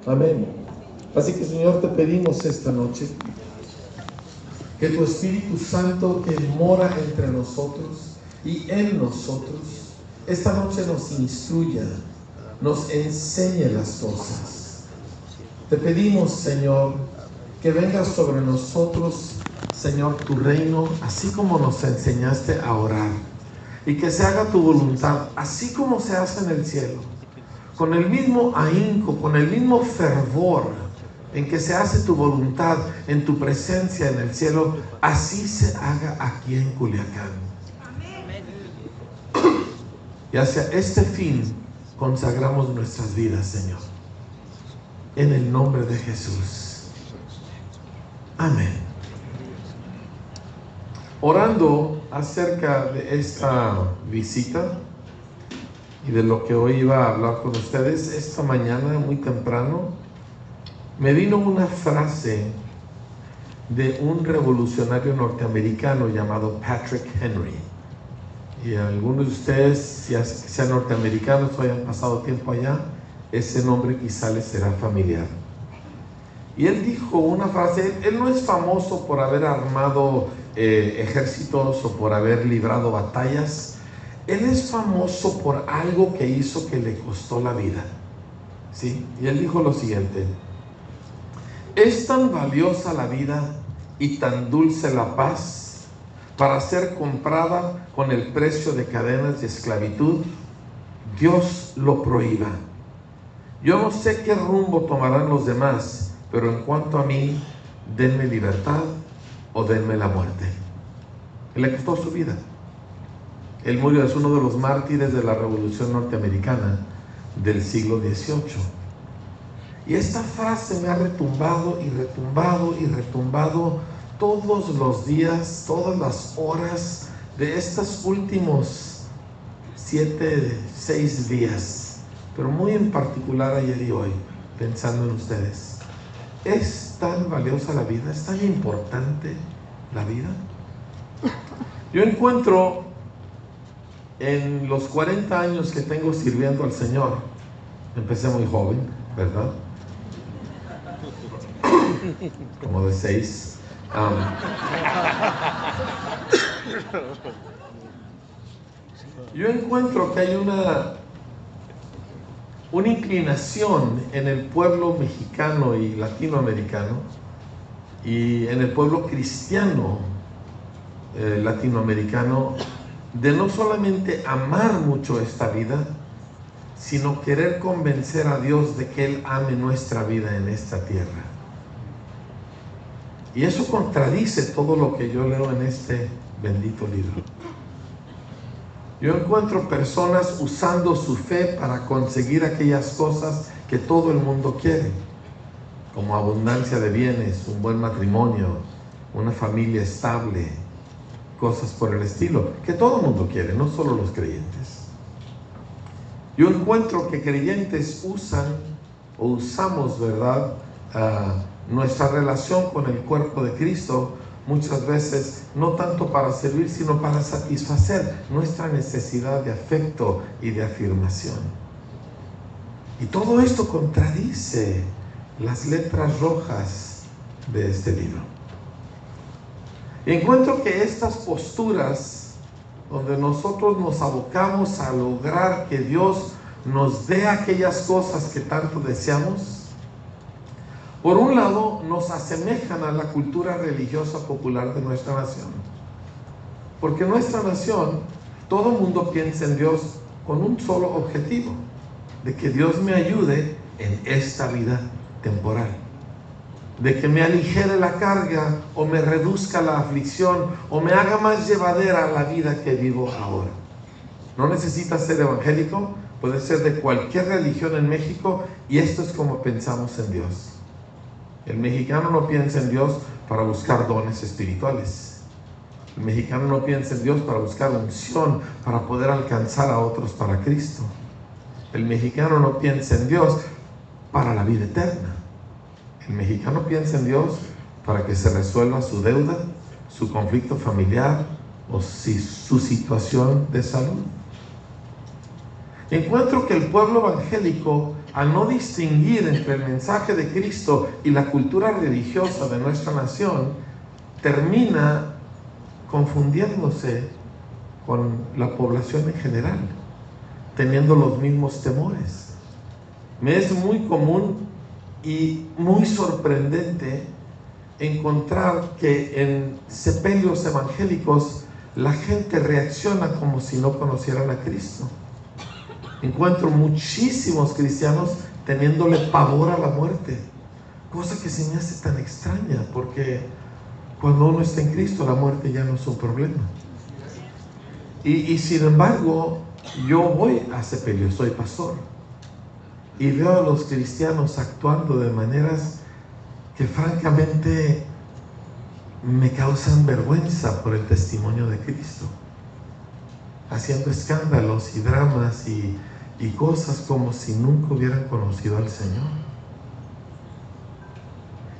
Amén. Así que, Señor, te pedimos esta noche que tu Espíritu Santo, que mora entre nosotros y en nosotros, esta noche nos instruya, nos enseñe las cosas. Te pedimos, Señor, que venga sobre nosotros, Señor, tu reino, así como nos enseñaste a orar, y que se haga tu voluntad, así como se hace en el cielo, con el mismo ahínco, con el mismo fervor en que se hace tu voluntad en tu presencia en el cielo, así se haga aquí en Culiacán. Y hacia este fin consagramos nuestras vidas, Señor, en el nombre de Jesús. Amén. Orando acerca de esta visita y de lo que hoy iba a hablar con ustedes, esta mañana muy temprano me vino una frase de un revolucionario norteamericano llamado Patrick Henry. Y a algunos de ustedes, si sean norteamericanos o hayan pasado tiempo allá, ese nombre quizá les será familiar. Y él dijo una frase. Él no es famoso por haber armado ejércitos o por haber librado batallas. Él es famoso por algo que hizo que le costó la vida, ¿sí? Y él dijo lo siguiente: es tan valiosa la vida y tan dulce la paz para ser comprada con el precio de cadenas de esclavitud. Dios lo prohíba. Yo no sé qué rumbo tomarán los demás, pero en cuanto a mí, denme libertad o denme la muerte. Él le costó su vida. Él murió, es uno de los mártires de la Revolución Norteamericana del siglo XVIII. Y esta frase me ha retumbado y retumbado y retumbado todos los días, todas las horas de estos últimos 6 días, pero muy en particular ayer y hoy, pensando en ustedes. ¿Es tan valiosa la vida? ¿Es tan importante la vida? Yo encuentro en los 40 años que tengo sirviendo al Señor, empecé muy joven, ¿verdad? Como de 6. Yo encuentro que hay una inclinación en el pueblo mexicano y latinoamericano, y en el pueblo cristiano latinoamericano, de no solamente amar mucho esta vida, sino querer convencer a Dios de que Él ame nuestra vida en esta tierra. Y eso contradice todo lo que yo leo en este bendito libro. Yo encuentro personas usando su fe para conseguir aquellas cosas que todo el mundo quiere, como abundancia de bienes, un buen matrimonio, una familia estable, cosas por el estilo, que todo el mundo quiere, no solo los creyentes. Yo encuentro que creyentes usamos, ¿verdad?, nuestra relación con el cuerpo de Cristo muchas veces no tanto para servir, sino para satisfacer nuestra necesidad de afecto y de afirmación. Y todo esto contradice las letras rojas de este libro. Y encuentro que estas posturas, donde nosotros nos abocamos a lograr que Dios nos dé aquellas cosas que tanto deseamos, por un lado nos asemejan a la cultura religiosa popular de nuestra nación. Porque en nuestra nación todo el mundo piensa en Dios con un solo objetivo: de que Dios me ayude en esta vida temporal, de que me aligere la carga o me reduzca la aflicción o me haga más llevadera la vida que vivo ahora. No necesitas ser evangélico, puedes ser de cualquier religión en México, y esto es como pensamos en Dios. El mexicano no piensa en Dios para buscar dones espirituales. El mexicano no piensa en Dios para buscar unción, para poder alcanzar a otros para Cristo. El mexicano no piensa en Dios para la vida eterna. El mexicano piensa en Dios para que se resuelva su deuda, su conflicto familiar o su situación de salud. Encuentro que el pueblo evangélico al no distinguir entre el mensaje de Cristo y la cultura religiosa de nuestra nación, termina confundiéndose con la población en general, teniendo los mismos temores. Me es muy común y muy sorprendente encontrar que en sepelios evangélicos la gente reacciona como si no conocieran a Cristo. Encuentro muchísimos cristianos teniéndole pavor a la muerte, cosa que se me hace tan extraña, porque cuando uno está en Cristo, la muerte ya no es un problema. Y sin embargo, yo voy a sepelios, soy pastor, y veo a los cristianos actuando de maneras que francamente me causan vergüenza por el testimonio de Cristo, haciendo escándalos y dramas y cosas como si nunca hubieran conocido al Señor.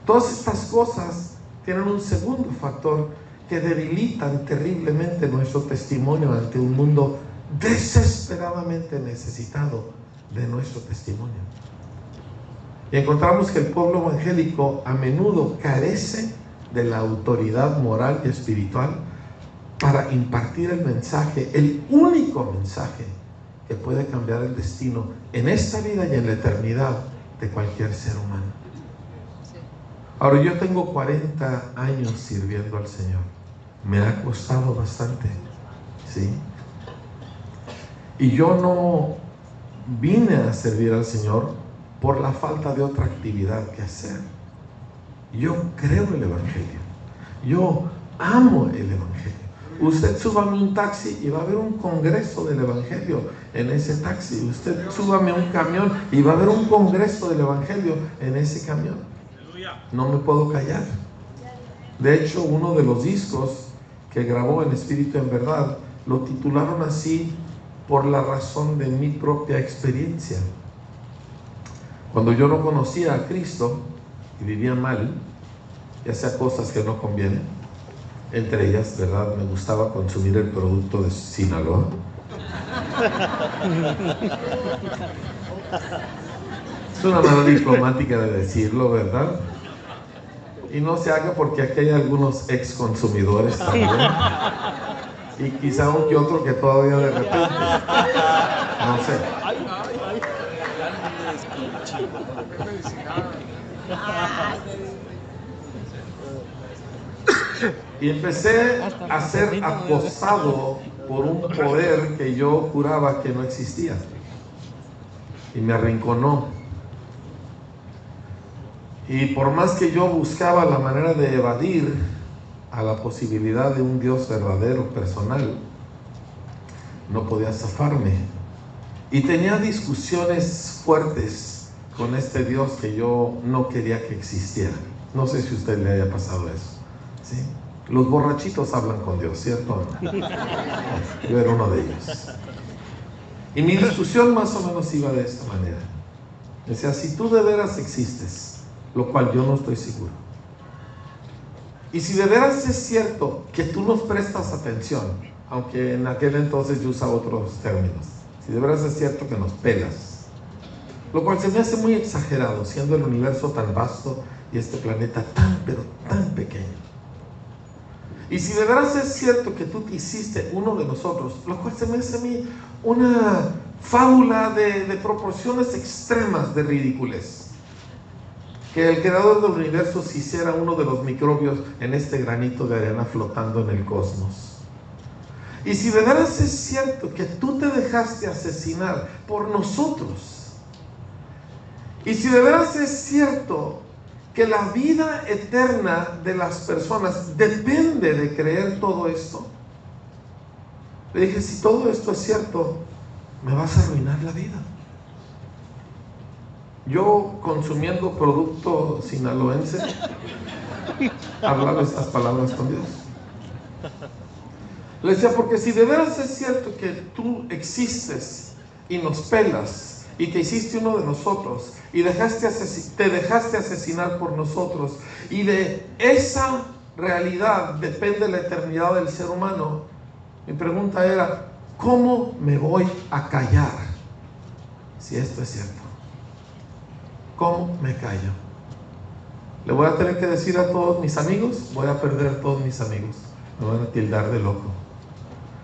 Todas estas cosas tienen un segundo factor que debilitan terriblemente nuestro testimonio ante un mundo desesperadamente necesitado de nuestro testimonio. Y encontramos que el pueblo evangélico a menudo carece de la autoridad moral y espiritual para impartir el mensaje, el único mensaje que puede cambiar el destino en esta vida y en la eternidad de cualquier ser humano. Ahora, yo tengo 40 años sirviendo al Señor. Me ha costado bastante, ¿sí? Y yo no vine a servir al Señor por la falta de otra actividad que hacer. Yo creo en el Evangelio. Yo amo el Evangelio. Usted súbame un taxi y va a haber un congreso del Evangelio en ese taxi. Usted súbame un camión y va a haber un congreso del Evangelio en ese camión. No me puedo callar. De hecho, uno de los discos que grabó en Espíritu en Verdad lo titularon así por la razón de mi propia experiencia. Cuando yo no conocía a Cristo y vivía mal, y hacía cosas que no convienen, entre ellas, ¿verdad?, me gustaba consumir el producto de Sinaloa. Es una manera diplomática de decirlo, ¿verdad? Y no se haga porque aquí hay algunos ex consumidores también. Y quizá un que otro que todavía de repente. No sé. Y empecé a ser acosado por un poder que yo juraba que no existía. Y me arrinconó. Y por más que yo buscaba la manera de evadir a la posibilidad de un Dios verdadero, personal, no podía zafarme. Y tenía discusiones fuertes con este Dios que yo no quería que existiera. No sé si a usted le haya pasado eso, ¿sí? Los borrachitos hablan con Dios, ¿cierto? Yo era uno de ellos. Y mi discusión más o menos iba de esta manera. Decía, si tú de veras existes, lo cual yo no estoy seguro, y si de veras es cierto que tú nos prestas atención, aunque en aquel entonces yo usaba otros términos, si de veras es cierto que nos pelas, lo cual se me hace muy exagerado, siendo el universo tan vasto y este planeta tan, pero tan pequeño. Y si de veras es cierto que tú te hiciste uno de nosotros, lo cual se me hace a mí una fábula de proporciones extremas de ridiculez. Que el creador del universo se hiciera uno de los microbios en este granito de arena flotando en el cosmos. Y si de veras es cierto que tú te dejaste asesinar por nosotros, y si de veras es cierto que la vida eterna de las personas depende de creer todo esto, le dije, si todo esto es cierto, me vas a arruinar la vida. Yo, consumiendo producto sinaloense, hablaba estas palabras con Dios. Le decía, porque si de veras es cierto que tú existes y nos pelas y te hiciste uno de nosotros y te dejaste asesinar por nosotros, y de esa realidad depende la eternidad del ser humano, mi pregunta era, ¿cómo me voy a callar si esto es cierto? ¿Cómo me callo? Le voy a tener que decir a todos mis amigos, voy a perder a todos mis amigos, me van a tildar de loco.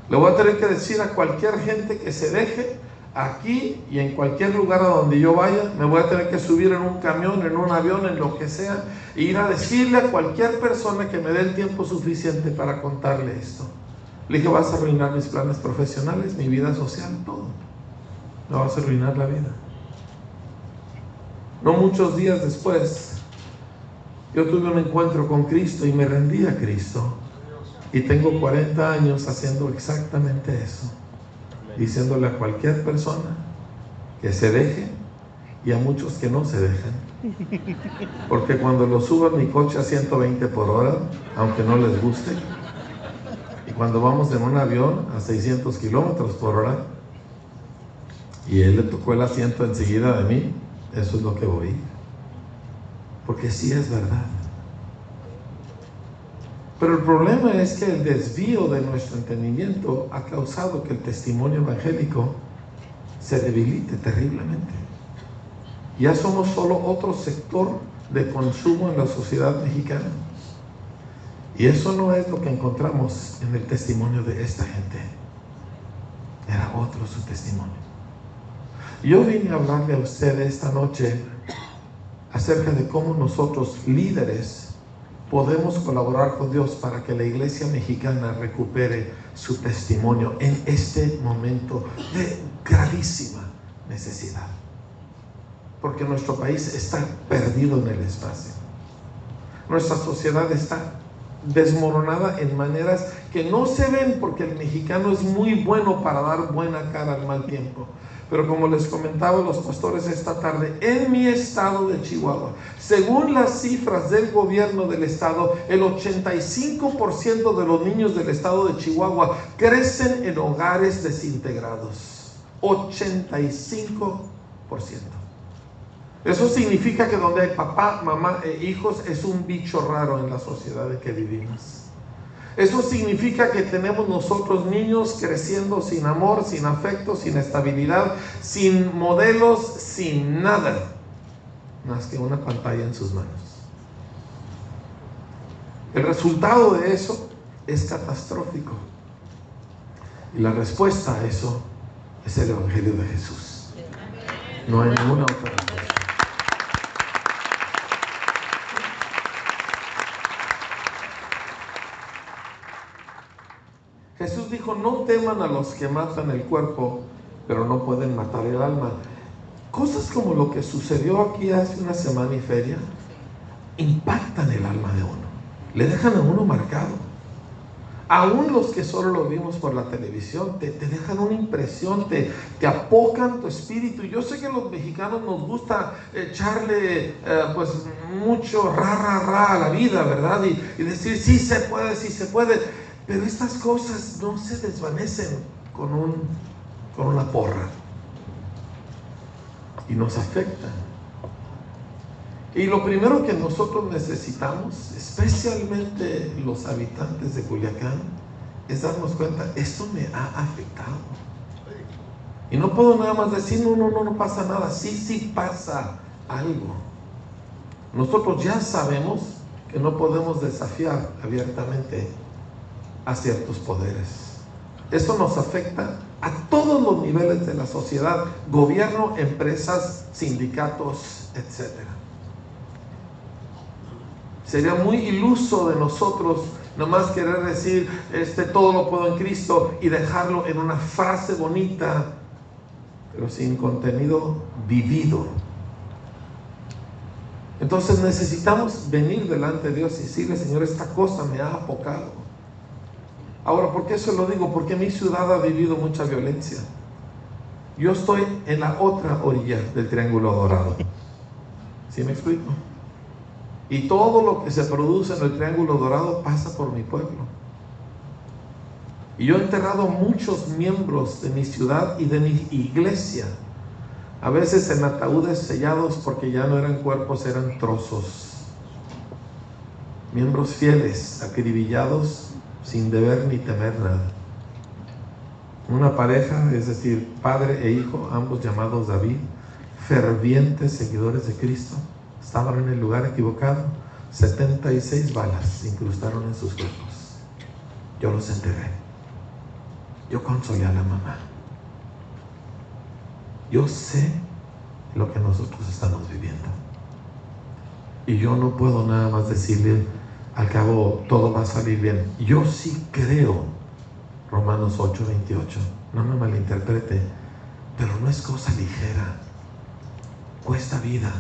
Le voy a tener que decir a cualquier gente que se deje, aquí y en cualquier lugar a donde yo vaya, me voy a tener que subir en un camión, en un avión, en lo que sea, e ir a decirle a cualquier persona que me dé el tiempo suficiente para contarle esto. Le dije, vas a arruinar mis planes profesionales, mi vida social, todo. Me vas a arruinar la vida. No muchos días después, yo tuve un encuentro con Cristo y me rendí a Cristo. Y tengo 40 años haciendo exactamente eso, diciéndole a cualquier persona que se deje y a muchos que no se dejen. Porque cuando lo subo a mi coche a 120 por hora, aunque no les guste, y cuando vamos en un avión a 600 kilómetros por hora, y él le tocó el asiento enseguida de mí, eso es lo que voy. Porque sí es verdad. Pero el problema es que el desvío de nuestro entendimiento ha causado que el testimonio evangélico se debilite terriblemente. Ya somos solo otro sector de consumo en la sociedad mexicana. Y eso no es lo que encontramos en el testimonio de esta gente. Era otro su testimonio. Yo vine a hablarle a ustedes esta noche acerca de cómo nosotros, líderes, podemos colaborar con Dios para que la iglesia mexicana recupere su testimonio en este momento de gravísima necesidad. Porque nuestro país está perdido en el espacio. Nuestra sociedad está desmoronada en maneras que no se ven, porque el mexicano es muy bueno para dar buena cara al mal tiempo. Pero como les comentaba a los pastores esta tarde, en mi estado de Chihuahua, según las cifras del gobierno del estado, el 85% de los niños del estado de Chihuahua crecen en hogares desintegrados. 85%. Eso significa que donde hay papá, mamá e hijos es un bicho raro en la sociedad en que vivimos. Eso significa que tenemos nosotros niños creciendo sin amor, sin afecto, sin estabilidad, sin modelos, sin nada más que una pantalla en sus manos. El resultado de eso es catastrófico. Y la respuesta a eso es el Evangelio de Jesús. No hay ninguna otra respuesta. Jesús dijo, no teman a los que matan el cuerpo, pero no pueden matar el alma. Cosas como lo que sucedió aquí hace una semana y feria, impactan el alma de uno. Le dejan a uno marcado. Aún los que solo lo vimos por la televisión, te dejan una impresión, te apocan tu espíritu. Yo sé que a los mexicanos nos gusta echarle pues mucho ra a la vida, ¿verdad? Y decir, sí se puede. Pero estas cosas no se desvanecen con una porra. Y nos afectan. Y lo primero que nosotros necesitamos, especialmente los habitantes de Culiacán, es darnos cuenta, esto me ha afectado. Y no puedo nada más decir, no pasa nada. Sí pasa algo. Nosotros ya sabemos que no podemos desafiar abiertamente a ciertos poderes. Esto nos afecta a todos los niveles de la sociedad, gobierno, empresas, sindicatos, etc. Sería muy iluso de nosotros nomás querer decir todo lo puedo en Cristo y dejarlo en una frase bonita, pero sin contenido vivido. Entonces necesitamos venir delante de Dios y decirle, Señor, esta cosa me ha apocado. Ahora, ¿por qué eso lo digo? Porque mi ciudad ha vivido mucha violencia. Yo estoy en la otra orilla del Triángulo Dorado. ¿Sí me explico? Y todo lo que se produce en el Triángulo Dorado pasa por mi pueblo. Y yo he enterrado muchos miembros de mi ciudad y de mi iglesia. A veces en ataúdes sellados porque ya no eran cuerpos, eran trozos. Miembros fieles, acribillados, sin deber ni temer nada. Una pareja, es decir, padre e hijo, ambos llamados David, fervientes seguidores de Cristo estaban en el lugar equivocado. 76 balas se incrustaron en sus cuerpos. Yo los enterré. Yo consolé a la mamá. Yo sé lo que nosotros estamos viviendo. Y yo no puedo nada más decirle, al cabo todo va a salir bien. Yo sí creo, Romanos 8:28. No me malinterprete, pero no es cosa ligera. Cuesta vida.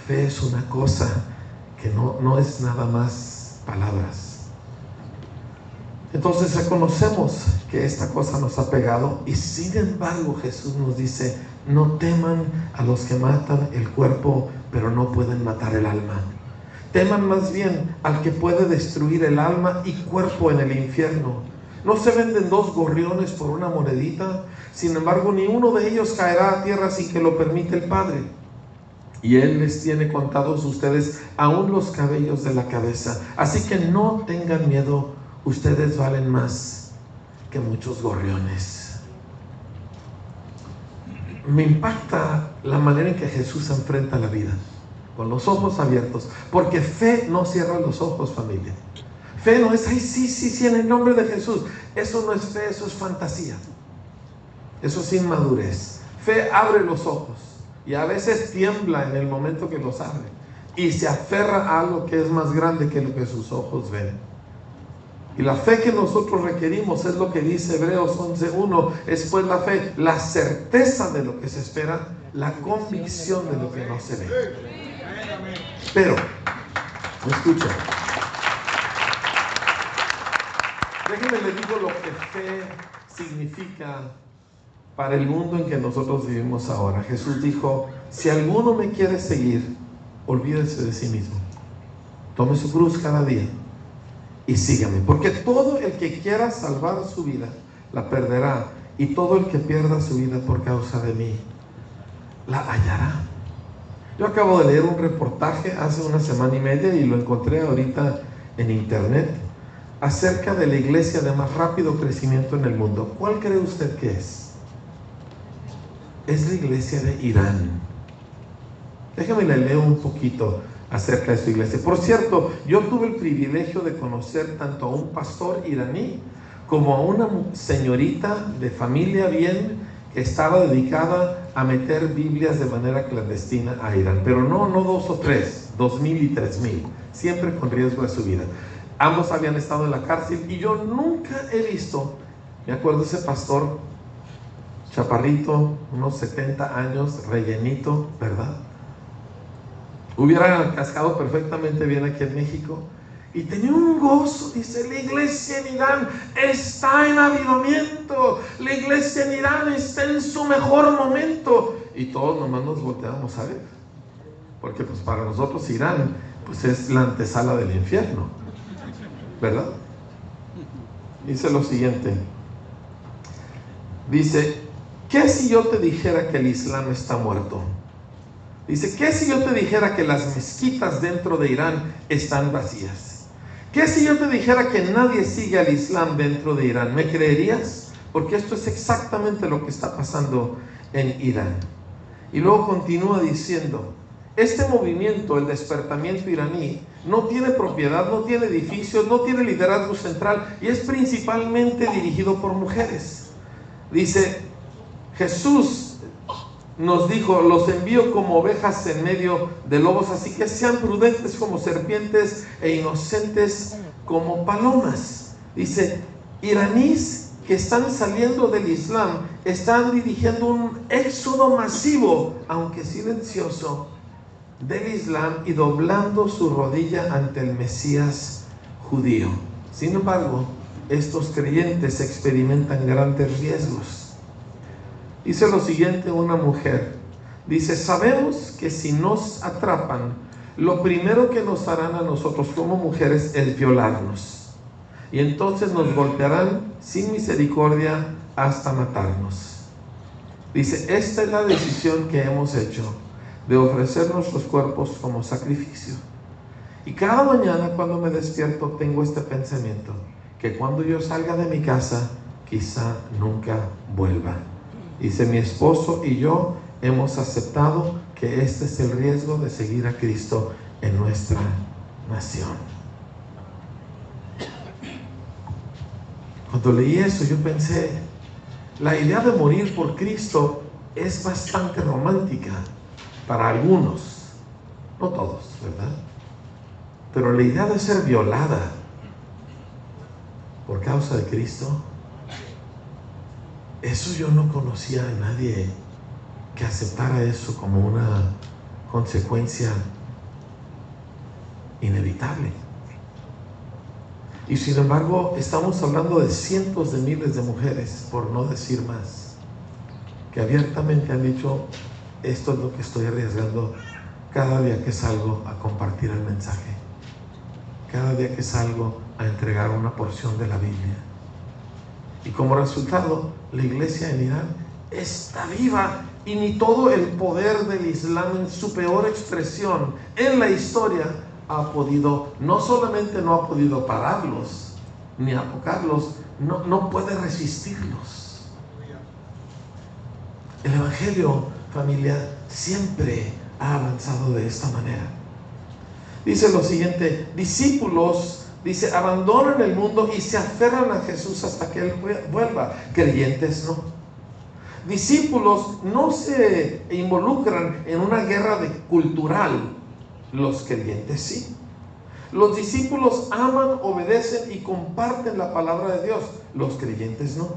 Fe es una cosa que no es nada más palabras. Entonces reconocemos que esta cosa nos ha pegado, y sin embargo Jesús nos dice: no teman a los que matan el cuerpo, pero no pueden matar el alma. Teman más bien al que puede destruir el alma y cuerpo en el infierno. ¿No se venden 2 gorriones por una monedita? Sin embargo, ni uno de ellos caerá a tierra sin que lo permita el Padre. Y Él les tiene contados ustedes aún los cabellos de la cabeza. Así que no tengan miedo, ustedes valen más que muchos gorriones. Me impacta la manera en que Jesús enfrenta la vida, con los ojos abiertos, porque fe no cierra los ojos, familia. Fe no es, ay, sí, en el nombre de Jesús. Eso no es fe, eso es fantasía. Eso es inmadurez. Fe abre los ojos, y a veces tiembla en el momento que los abre, y se aferra a algo que es más grande que lo que sus ojos ven. Y la fe que nosotros requerimos es lo que dice Hebreos 11:1. Es pues la fe, la certeza de lo que se espera, la convicción de lo que no se ve. Pero, escucha, déjenme les digo lo que fe significa para el mundo en que nosotros vivimos ahora. Jesús dijo: si alguno me quiere seguir, olvídese de sí mismo. Tome su cruz cada día y sígame, porque todo el que quiera salvar su vida la perderá, y todo el que pierda su vida por causa de mí la hallará. Yo acabo de leer un reportaje hace una semana y media, y lo encontré ahorita en internet, acerca de la iglesia de más rápido crecimiento en el mundo. ¿Cuál cree usted que es? Es la iglesia de Irán. Déjame le leo un poquito acerca de su iglesia. Por cierto, yo tuve el privilegio de conocer tanto a un pastor iraní como a una señorita de familia bien, que estaba dedicada a meter Biblias de manera clandestina a Irán, pero no 2 o 3, 2,000 y 3,000, siempre con riesgo de su vida. Ambos habían estado en la cárcel, y yo nunca he visto, me acuerdo ese pastor chaparrito, unos 70 años, rellenito, ¿verdad? Hubiera cascado perfectamente bien aquí en México, y tenía un gozo. Dice: la iglesia en Irán está en avivamiento, la iglesia en Irán está en su mejor momento. Y todos nomás nos volteamos a ver, porque pues para nosotros Irán pues es la antesala del infierno, ¿verdad? Dice lo siguiente, dice: ¿qué si yo te dijera que el Islam está muerto? Dice: ¿qué si yo te dijera que las mezquitas dentro de Irán están vacías? ¿Qué si yo te dijera que nadie sigue al Islam dentro de Irán? ¿Me creerías? Porque esto es exactamente lo que está pasando en Irán. Y luego continúa diciendo: este movimiento, el despertamiento iraní, no tiene propiedad, no tiene edificios, no tiene liderazgo central, y es principalmente dirigido por mujeres. Dice: Jesús nos dijo: los envío como ovejas en medio de lobos, así que sean prudentes como serpientes e inocentes como palomas. Dice: iraníes que están saliendo del Islam están dirigiendo un éxodo masivo, aunque silencioso, del Islam, y doblando su rodilla ante el Mesías judío. Sin embargo, estos creyentes experimentan grandes riesgos. Dice lo siguiente una mujer, dice: sabemos que si nos atrapan, lo primero que nos harán a nosotros como mujeres es violarnos, y entonces nos golpearán sin misericordia hasta matarnos. Dice: esta es la decisión que hemos hecho, de ofrecer nuestros cuerpos como sacrificio. Y cada mañana cuando me despierto tengo este pensamiento, que cuando yo salga de mi casa, quizá nunca vuelva. Dice: mi esposo y yo hemos aceptado que este es el riesgo de seguir a Cristo en nuestra nación. Cuando leí eso, yo pensé, la idea de morir por Cristo es bastante romántica para algunos, no todos, ¿verdad? Pero la idea de ser violada por causa de Cristo, eso yo no conocía a nadie que aceptara eso como una consecuencia inevitable. Y sin embargo, estamos hablando de cientos de miles de mujeres, por no decir más, que abiertamente han dicho, esto es lo que estoy arriesgando cada día que salgo a compartir el mensaje, cada día que salgo a entregar una porción de la Biblia. Y como resultado, la iglesia en Irán está viva, y ni todo el poder del Islam en su peor expresión en la historia ha podido, no solamente no ha podido pararlos ni apocarlos, no puede resistirlos. El Evangelio, familia, siempre ha avanzado de esta manera. Dice lo siguiente: discípulos, dice, abandonan el mundo y se aferran a Jesús hasta que Él vuelva. Creyentes no. Discípulos no se involucran en una guerra cultural. Los creyentes sí. Los discípulos aman, obedecen y comparten la palabra de Dios. Los creyentes no.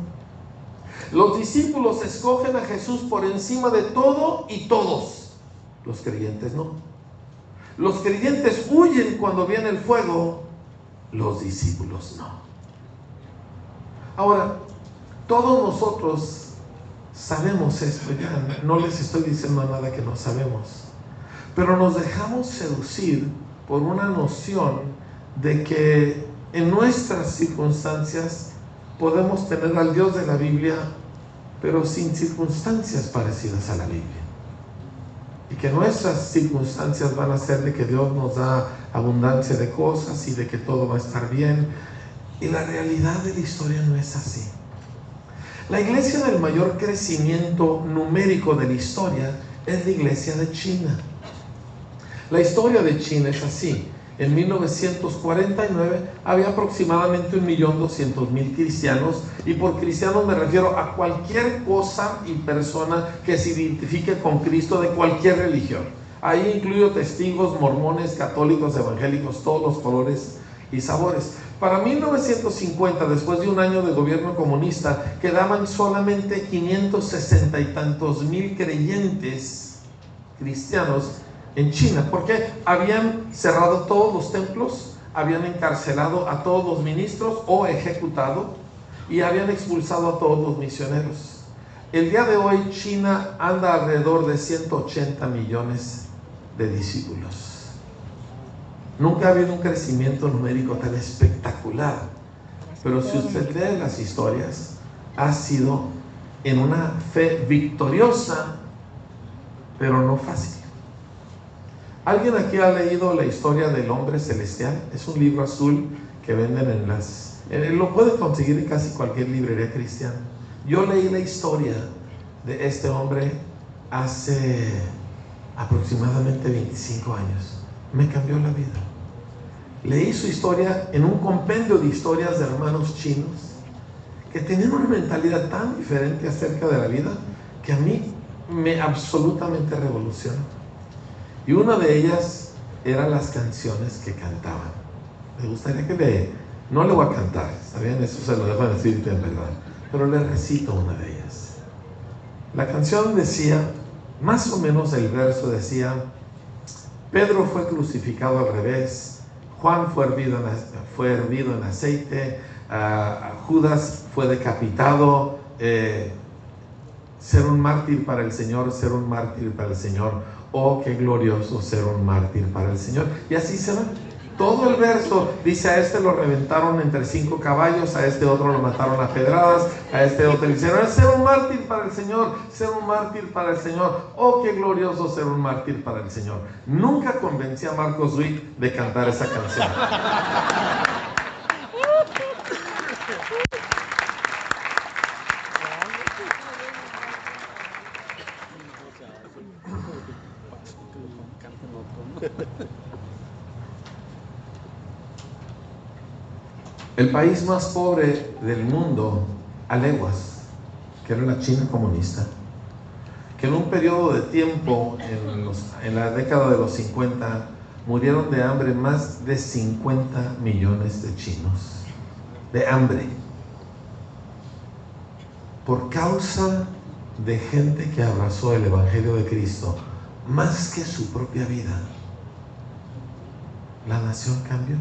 Los discípulos escogen a Jesús por encima de todo y todos. Los creyentes no. Los creyentes huyen cuando viene el fuego. Los discípulos no. Ahora, todos nosotros sabemos esto ya. No les estoy diciendo nada que no sabemos. Pero nos dejamos seducir por una noción de que en nuestras circunstancias podemos tener al Dios de la Biblia, pero sin circunstancias parecidas a la Biblia. Y que nuestras circunstancias van a ser de que Dios nos da abundancia de cosas y de que todo va a estar bien. Y la realidad de la historia no es así. La iglesia del mayor crecimiento numérico de la historia es la iglesia de China. La historia de China es así. En 1949 había aproximadamente 1.200.000 cristianos, y por cristianos me refiero a cualquier cosa y persona que se identifique con Cristo de cualquier religión. Ahí incluyo testigos, mormones, católicos, evangélicos, todos los colores y sabores. Para 1950, después de un año de gobierno comunista, quedaban solamente 560 y tantos mil creyentes cristianos en China, porque habían cerrado todos los templos, habían encarcelado a todos los ministros o ejecutado, y habían expulsado a todos los misioneros. El día de hoy China anda alrededor de 180 millones de discípulos. Nunca ha habido un crecimiento numérico tan espectacular, pero si usted lee las historias, ha sido en una fe victoriosa, pero no fácil. ¿Alguien aquí ha leído la historia del hombre celestial? Es un libro azul que venden lo puede conseguir en casi cualquier librería cristiana. Yo leí la historia de este hombre hace aproximadamente 25 años. Me cambió la vida. Leí su historia en un compendio de historias de hermanos chinos que tenían una mentalidad tan diferente acerca de la vida que a mí me absolutamente revolucionó. Y una de ellas eran las canciones que cantaban. Me gustaría no le voy a cantar, ¿está bien? Eso se lo dejo decirte en verdad, pero le recito una de ellas. La canción decía, más o menos el verso decía: Pedro fue crucificado al revés, Juan fue hervido en aceite, Judas fue decapitado, ser un mártir para el Señor, ser un mártir para el Señor. Oh, qué glorioso ser un mártir para el Señor. Y así se va. Todo el verso dice: a este lo reventaron entre 5 caballos, a este otro lo mataron a pedradas, a este otro le hicieron ser un mártir para el Señor, ser un mártir para el Señor. Oh, qué glorioso ser un mártir para el Señor. Nunca convencí a Marcos Witt de cantar esa canción. El país más pobre del mundo a leguas, que era la China comunista, que en un periodo de tiempo, en la década de los 50, murieron de hambre más de 50 millones de chinos, de hambre, por causa de gente que abrazó el Evangelio de Cristo más que su propia vida. La nación cambió.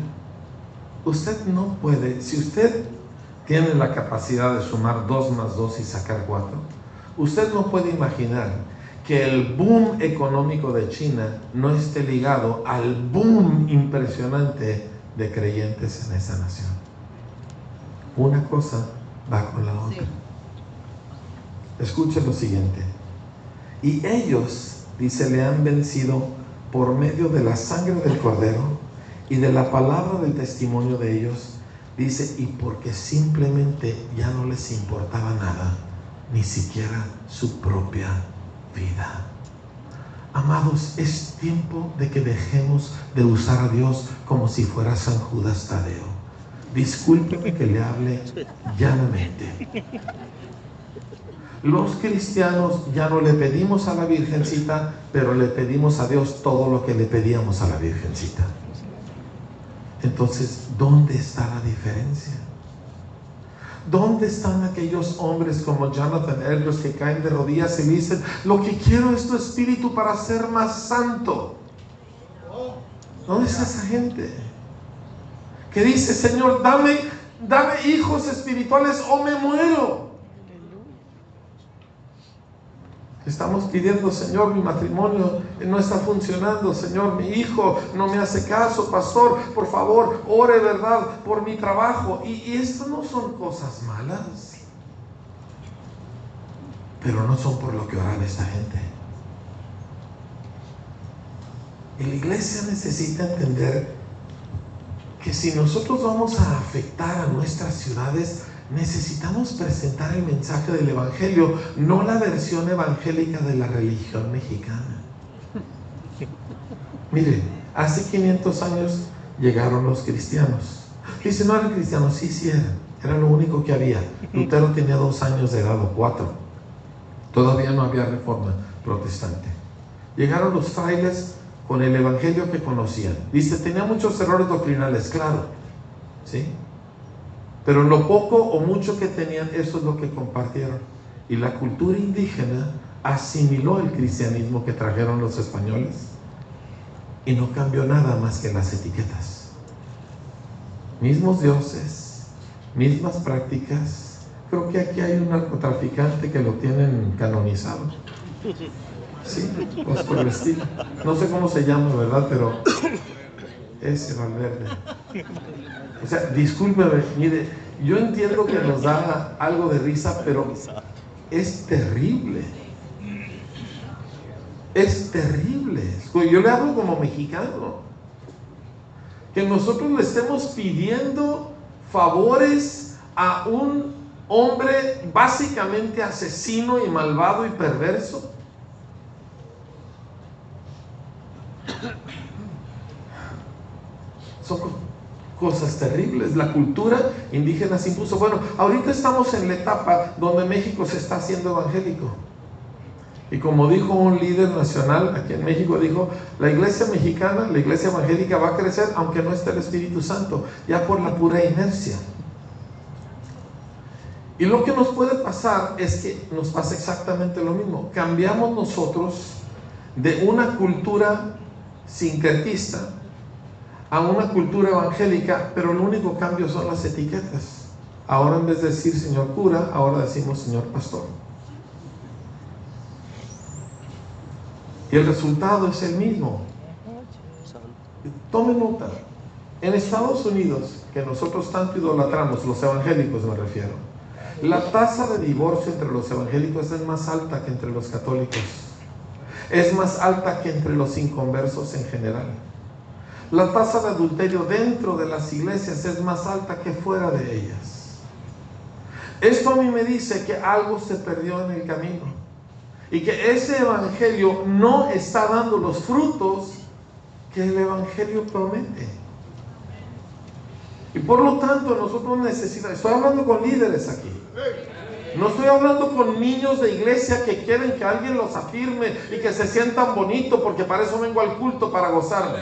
Usted no puede, si usted tiene la capacidad de sumar 2 más 2 y sacar 4, usted no puede imaginar que el boom económico de China no esté ligado al boom impresionante de creyentes en esa nación. Una cosa va con la otra. Sí. Escuche lo siguiente. Y ellos, dice, le han vencido por medio de la sangre del Cordero y de la palabra del testimonio de ellos, dice, y porque simplemente ya no les importaba nada, ni siquiera su propia vida. Amados, es tiempo de que dejemos de usar a Dios como si fuera San Judas Tadeo. Discúlpeme que le hable llanamente. Los cristianos ya no le pedimos a la Virgencita, pero le pedimos a Dios todo lo que le pedíamos a la Virgencita. Entonces, ¿dónde está la diferencia? ¿Dónde están aquellos hombres como Jonathan Edwards que caen de rodillas y dicen, lo que quiero es tu espíritu para ser más santo? ¿Dónde está esa gente? Que dice, Señor, dame hijos espirituales o me muero. Estamos pidiendo, Señor, mi matrimonio no está funcionando, Señor, mi hijo no me hace caso, pastor, por favor, ore, ¿verdad?, por mi trabajo. Y esto no son cosas malas, pero no son por lo que oraba esta gente. Y la iglesia necesita entender que si nosotros vamos a afectar a nuestras ciudades, necesitamos presentar el mensaje del Evangelio, no la versión evangélica de la religión mexicana. Mire, hace 500 años llegaron los cristianos. Dice, no eran cristianos, sí era lo único que había. Lutero tenía 2 años de edad o 4. Todavía no había reforma protestante. Llegaron los frailes con el Evangelio que conocían. Dice, tenía muchos errores doctrinales, claro, ¿sí? Pero lo poco o mucho que tenían, eso es lo que compartieron. Y la cultura indígena asimiló el cristianismo que trajeron los españoles y no cambió nada más que las etiquetas. Mismos dioses, mismas prácticas. Creo que aquí hay un narcotraficante que lo tienen canonizado. Sí, pues por el estilo. No sé cómo se llama, ¿verdad? Pero ese Valverde. O sea, discúlpeme, mire, yo entiendo que nos da algo de risa, pero es terrible. Es terrible. Yo le hablo como mexicano. Que nosotros le estemos pidiendo favores a un hombre básicamente asesino y malvado y perverso. Son cosas terribles. La cultura indígena se impuso. Bueno, ahorita estamos en la etapa donde México se está haciendo evangélico. Y como dijo un líder nacional aquí en México, dijo, la iglesia mexicana, la iglesia evangélica va a crecer aunque no esté el Espíritu Santo, ya por la pura inercia. Y lo que nos puede pasar es que nos pasa exactamente lo mismo. Cambiamos nosotros de una cultura sincretista a una cultura evangélica, pero el único cambio son las etiquetas. Ahora en vez de decir señor cura, ahora decimos señor pastor. Y el resultado es el mismo. Tome nota. En Estados Unidos, que nosotros tanto idolatramos, los evangélicos me refiero, la tasa de divorcio entre los evangélicos es más alta que entre los católicos. Es más alta que entre los inconversos en general. La tasa de adulterio dentro de las iglesias es más alta que fuera de ellas. Esto a mí me dice que algo se perdió en el camino y que ese evangelio no está dando los frutos que el evangelio promete. Y por lo tanto nosotros necesitamos, estoy hablando con líderes aquí. No estoy hablando con niños de iglesia que quieren que alguien los afirme y que se sientan bonitos, porque para eso vengo al culto, para gozarme.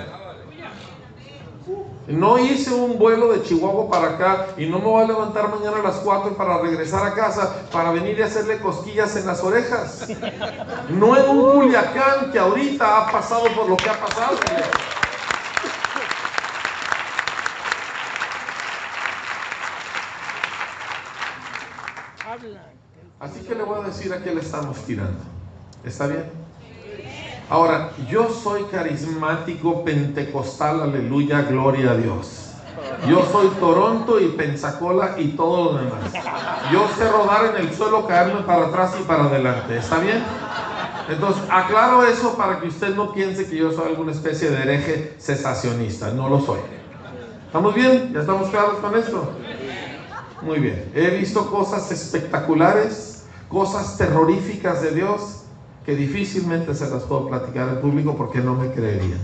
No hice un vuelo de Chihuahua para acá y no me voy a levantar mañana a las 4 para regresar a casa para venir y hacerle cosquillas en las orejas. No en un Culiacán que ahorita ha pasado por lo que ha pasado. Así que le voy a decir a qué le estamos tirando. ¿Está bien? Ahora, yo soy carismático, pentecostal, aleluya, gloria a Dios. Yo soy Toronto y Pensacola y todo lo demás. Yo sé rodar en el suelo, caerme para atrás y para adelante. ¿Está bien? Entonces, aclaro eso para que usted no piense que yo soy alguna especie de hereje cesacionista. No lo soy. ¿Estamos bien? ¿Ya estamos claros con esto? Muy bien. He visto cosas espectaculares, cosas terroríficas de Dios, que difícilmente se las puedo platicar al público porque no me creerían.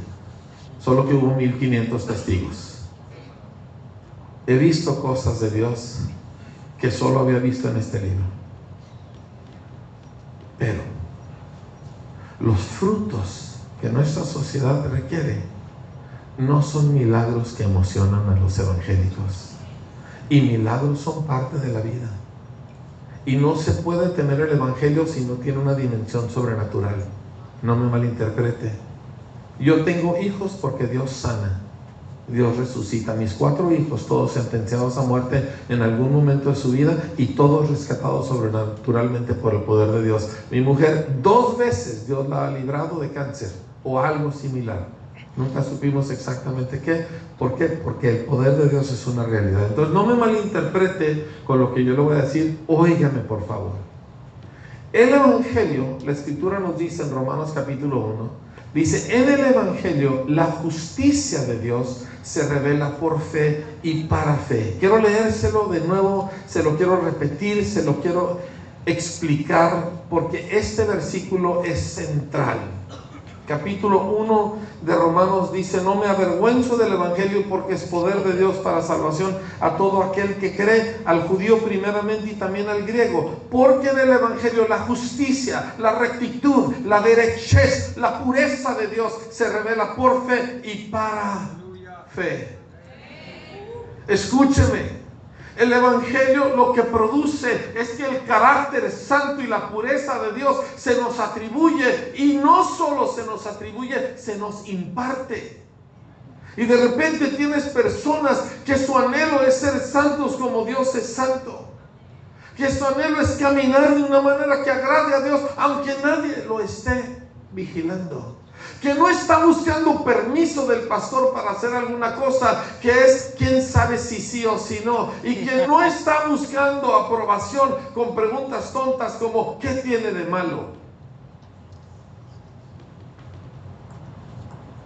Solo que hubo 1500 testigos. He visto cosas de Dios que solo había visto en este libro. Pero los frutos que nuestra sociedad requiere no son milagros que emocionan a los evangélicos. Y milagros son parte de la vida. Y no se puede tener el evangelio si no tiene una dimensión sobrenatural. No me malinterprete. Yo tengo hijos porque Dios sana, Dios resucita. Mis 4 hijos, todos sentenciados a muerte en algún momento de su vida y todos rescatados sobrenaturalmente por el poder de Dios. Mi mujer 2 veces Dios la ha librado de cáncer o algo similar. Nunca supimos exactamente qué. ¿Por qué? Porque el poder de Dios es una realidad. Entonces no me malinterprete con lo que yo le voy a decir. Óigame por favor. El evangelio, la escritura nos dice en Romanos capítulo 1, dice: en el evangelio la justicia de Dios se revela por fe y para fe. Quiero leérselo de nuevo, se lo quiero repetir, se lo quiero explicar, porque este versículo es central. Capítulo 1 de Romanos dice: no me avergüenzo del evangelio, porque es poder de Dios para salvación a todo aquel que cree, al judío primeramente y también al griego. Porque en el evangelio la justicia, la rectitud, la derechez, la pureza de Dios se revela por fe y para fe. Escúcheme. El evangelio lo que produce es que el carácter santo y la pureza de Dios se nos atribuye, y no solo se nos atribuye, se nos imparte. Y de repente tienes personas que su anhelo es ser santos como Dios es santo, que su anhelo es caminar de una manera que agrade a Dios aunque nadie lo esté vigilando, que no está buscando permiso del pastor para hacer alguna cosa, que es quién sabe si sí o si no, y que no está buscando aprobación con preguntas tontas como ¿qué tiene de malo?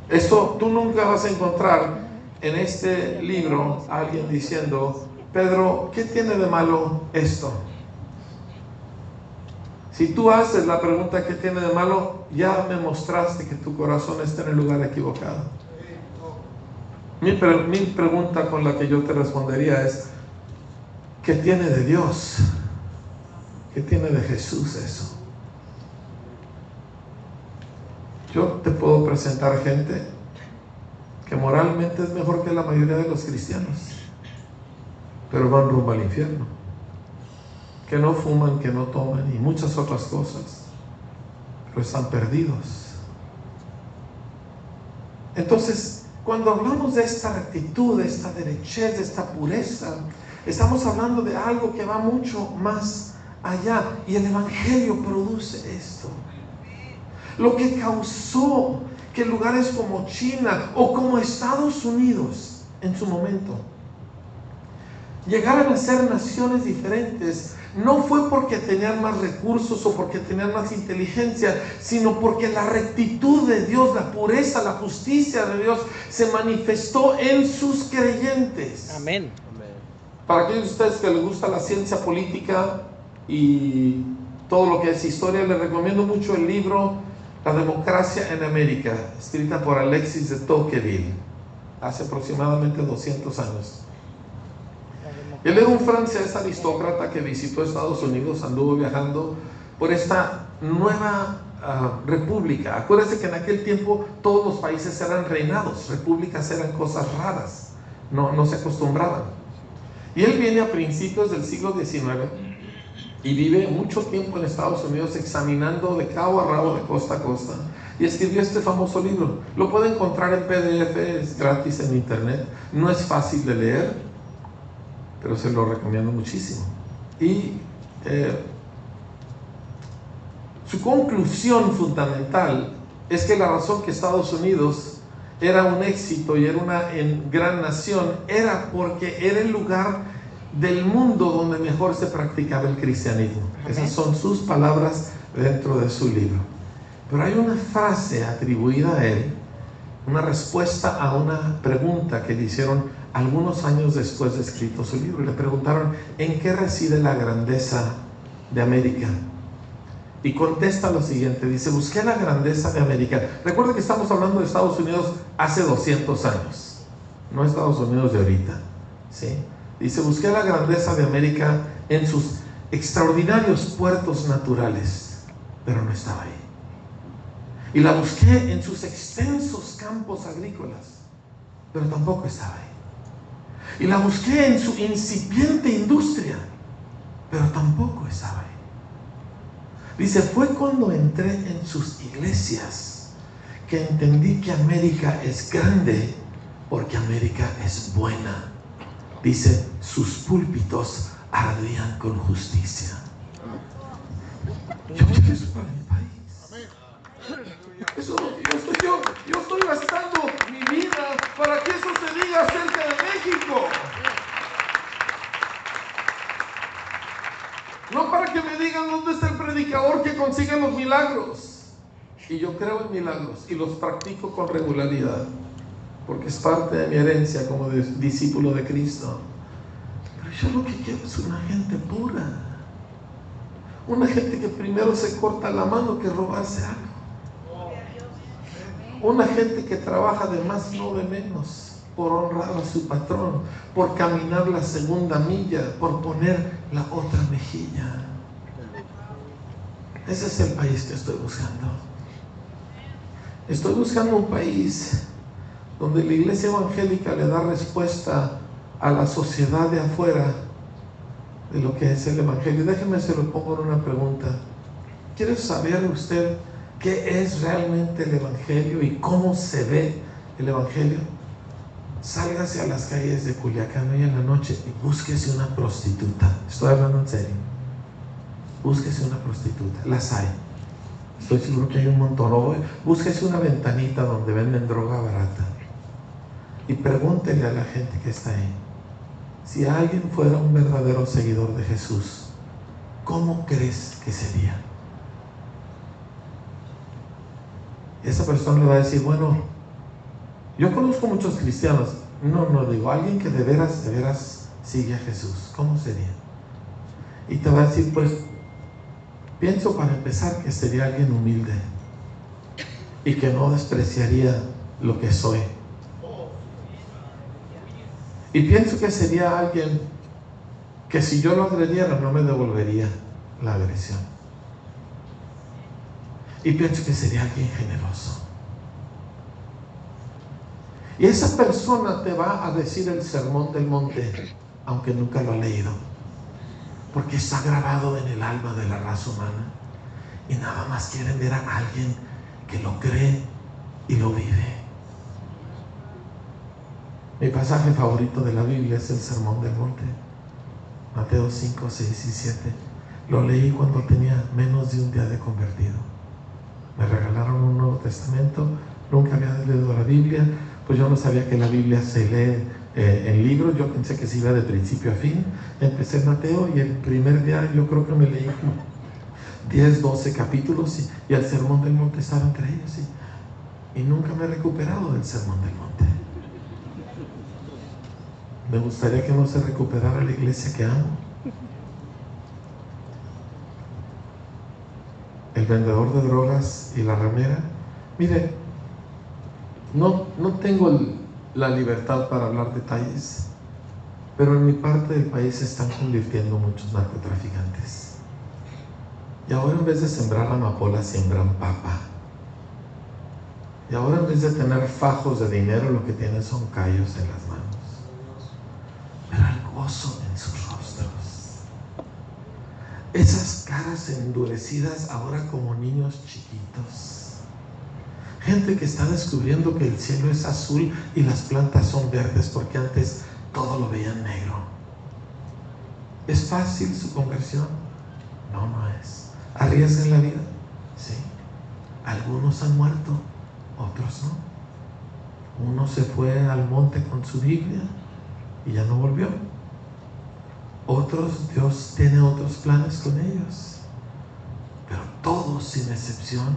Esto tú nunca vas a encontrar en este libro a alguien diciendo: Pedro, ¿qué tiene de malo esto? Si tú haces la pregunta ¿qué tiene de malo?, ya me mostraste que tu corazón está en el lugar equivocado. Mi pregunta con la que yo te respondería es: ¿qué tiene de Dios? ¿Qué tiene de Jesús eso? Yo te puedo presentar gente que moralmente es mejor que la mayoría de los cristianos, pero van rumbo al infierno. Que no fuman, que no toman y muchas otras cosas, pero están perdidos. Entonces, cuando hablamos de esta rectitud, de esta derechez, de esta pureza, estamos hablando de algo que va mucho más allá, y el evangelio produce esto. Lo que causó que lugares como China o como Estados Unidos en su momento llegaran a ser naciones diferentes, no fue porque tenían más recursos o porque tenían más inteligencia, sino porque la rectitud de Dios, la pureza, la justicia de Dios se manifestó en sus creyentes. Amén. Para aquellos de ustedes que les gusta la ciencia política y todo lo que es historia, les recomiendo mucho el libro La democracia en América, escrita por Alexis de Tocqueville hace aproximadamente 200 años. Él era un francés aristócrata que visitó Estados Unidos, anduvo viajando por esta nueva república. Acuérdense que en aquel tiempo todos los países eran reinados, repúblicas eran cosas raras, no se acostumbraban. Y él viene a principios del siglo XIX y vive mucho tiempo en Estados Unidos examinando de cabo a rabo, de costa a costa, y escribió este famoso libro. Lo puede encontrar en PDF, es gratis en internet, no es fácil de leer, pero se lo recomiendo muchísimo. Y su conclusión fundamental es que la razón que Estados Unidos era un éxito y era una gran nación era porque era el lugar del mundo donde mejor se practicaba el cristianismo. Esas son sus palabras dentro de su libro. Pero hay una frase atribuida a él, una respuesta a una pregunta que le hicieron algunos años después de escrito su libro. Le preguntaron: ¿en qué reside la grandeza de América? Y contesta lo siguiente, dice: busqué la grandeza de América. Recuerda que estamos hablando de Estados Unidos hace 200 años, no Estados Unidos de ahorita, ¿sí? Dice: busqué la grandeza de América en sus extraordinarios puertos naturales, pero no estaba ahí. Y la busqué en sus extensos campos agrícolas, pero tampoco estaba ahí. Y la busqué en su incipiente industria, pero tampoco estaba ahí. Dice: fue cuando entré en sus iglesias que entendí que América es grande porque América es buena. Dice: sus púlpitos ardían con justicia. Yo quiero eso para mi país. Eso, yo estoy gastando mi vida para que eso se diga acerca de México. No para que me digan dónde está el predicador que consigue los milagros. Y yo creo en milagros y los practico con regularidad, porque es parte de mi herencia como discípulo de Cristo. Pero yo lo que quiero es una gente pura, una gente que primero se corta la mano que robarse algo, una gente que trabaja de más, no de menos, por honrar a su patrón, por caminar la segunda milla, por poner la otra mejilla. Ese es el país que estoy buscando. Estoy buscando un país donde la iglesia evangélica le da respuesta a la sociedad de afuera de lo que es el evangelio. Déjeme se lo pongo en una pregunta. ¿Quiere saber usted qué es realmente el evangelio y cómo se ve el evangelio? Sálgase a las calles de Culiacán hoy en la noche y búsquese una prostituta. Estoy hablando en serio. Búsquese una prostituta. Las hay. Estoy seguro que hay un montón. O búsquese una ventanita donde venden droga barata y pregúntele a la gente que está ahí: si alguien fuera un verdadero seguidor de Jesús, ¿cómo crees que sería? Y esa persona le va a decir: bueno, yo conozco muchos cristianos. No digo, alguien que de veras sigue a Jesús, ¿cómo sería? Y te va a decir: pues pienso para empezar que sería alguien humilde y que no despreciaría lo que soy. Y pienso que sería alguien que si yo lo agrediera no me devolvería la agresión. Y pienso que sería alguien generoso. Y esa persona te va a decir el sermón del monte, aunque nunca lo ha leído, porque está grabado en el alma de la raza humana. Y nada más quieren ver a alguien que lo cree y lo vive. Mi pasaje favorito de la Biblia es el sermón del monte, Mateo 5, 6 y 7. Lo leí cuando tenía menos de un día de convertido. Me regalaron un Nuevo Testamento, nunca había leído la Biblia, pues yo no sabía que la Biblia se lee en libros. Yo pensé que se iba de principio a fin. Empecé Mateo y el primer día yo creo que me leí como 10, 12 capítulos y el sermón del monte estaba entre ellos y nunca me he recuperado del sermón del monte. Me gustaría que no se recuperara la iglesia que amo. El vendedor de drogas y la ramera. Mire, no tengo la libertad para hablar detalles, Pero en mi parte del país se están convirtiendo muchos narcotraficantes. Y ahora en vez de sembrar amapola, siembran papa. Y ahora en vez de tener fajos de dinero, lo que tienen son callos en las manos. Pero el gozo en sus rostros. Esas caras endurecidas ahora como niños chiquitos. Gente que está descubriendo que el cielo es azul y las plantas son verdes, porque antes todo lo veían negro. ¿Es fácil su conversión? No, no es. ¿Arriesgan la vida? Sí. Algunos han muerto, otros no. Uno se fue al monte con su Biblia y ya no volvió. Otros, Dios tiene otros planes con ellos. Pero todos, sin excepción,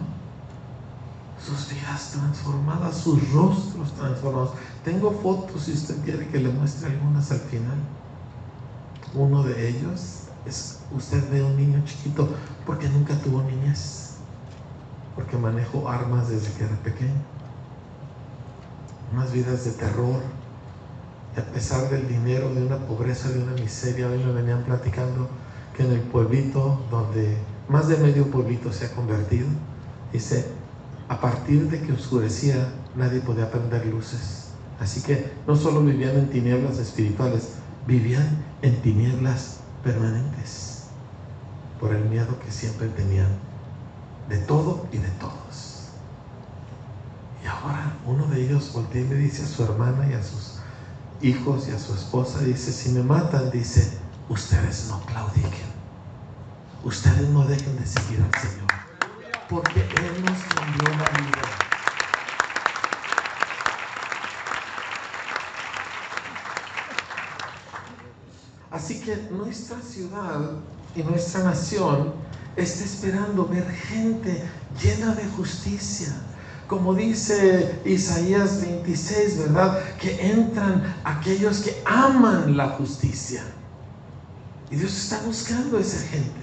sus vidas transformadas, sus rostros transformados. Tengo fotos, si usted quiere que le muestre algunas al final. Uno de ellos es, usted ve un niño chiquito, porque nunca tuvo niñez, porque manejó armas desde que era pequeño. Unas vidas de terror. Y a pesar del dinero, de una pobreza, de una miseria, hoy me venían platicando que en el pueblito, donde más de medio pueblito se ha convertido, dice, a partir de que oscurecía, nadie podía prender luces. Así que no solo vivían en tinieblas espirituales, vivían en tinieblas permanentes, por el miedo que siempre tenían de todo y de todos. Y ahora uno de ellos voltea y le dice a su hermana y a sus hijos y a su esposa, dice, si me matan, dice, ustedes no claudiquen, ustedes no dejen de seguir al Señor, porque Él nos cambió la vida. Así que nuestra ciudad y nuestra nación está esperando ver gente llena de justicia. Como dice Isaías 26, ¿verdad? Que entran aquellos que aman la justicia. Y Dios está buscando a esa gente.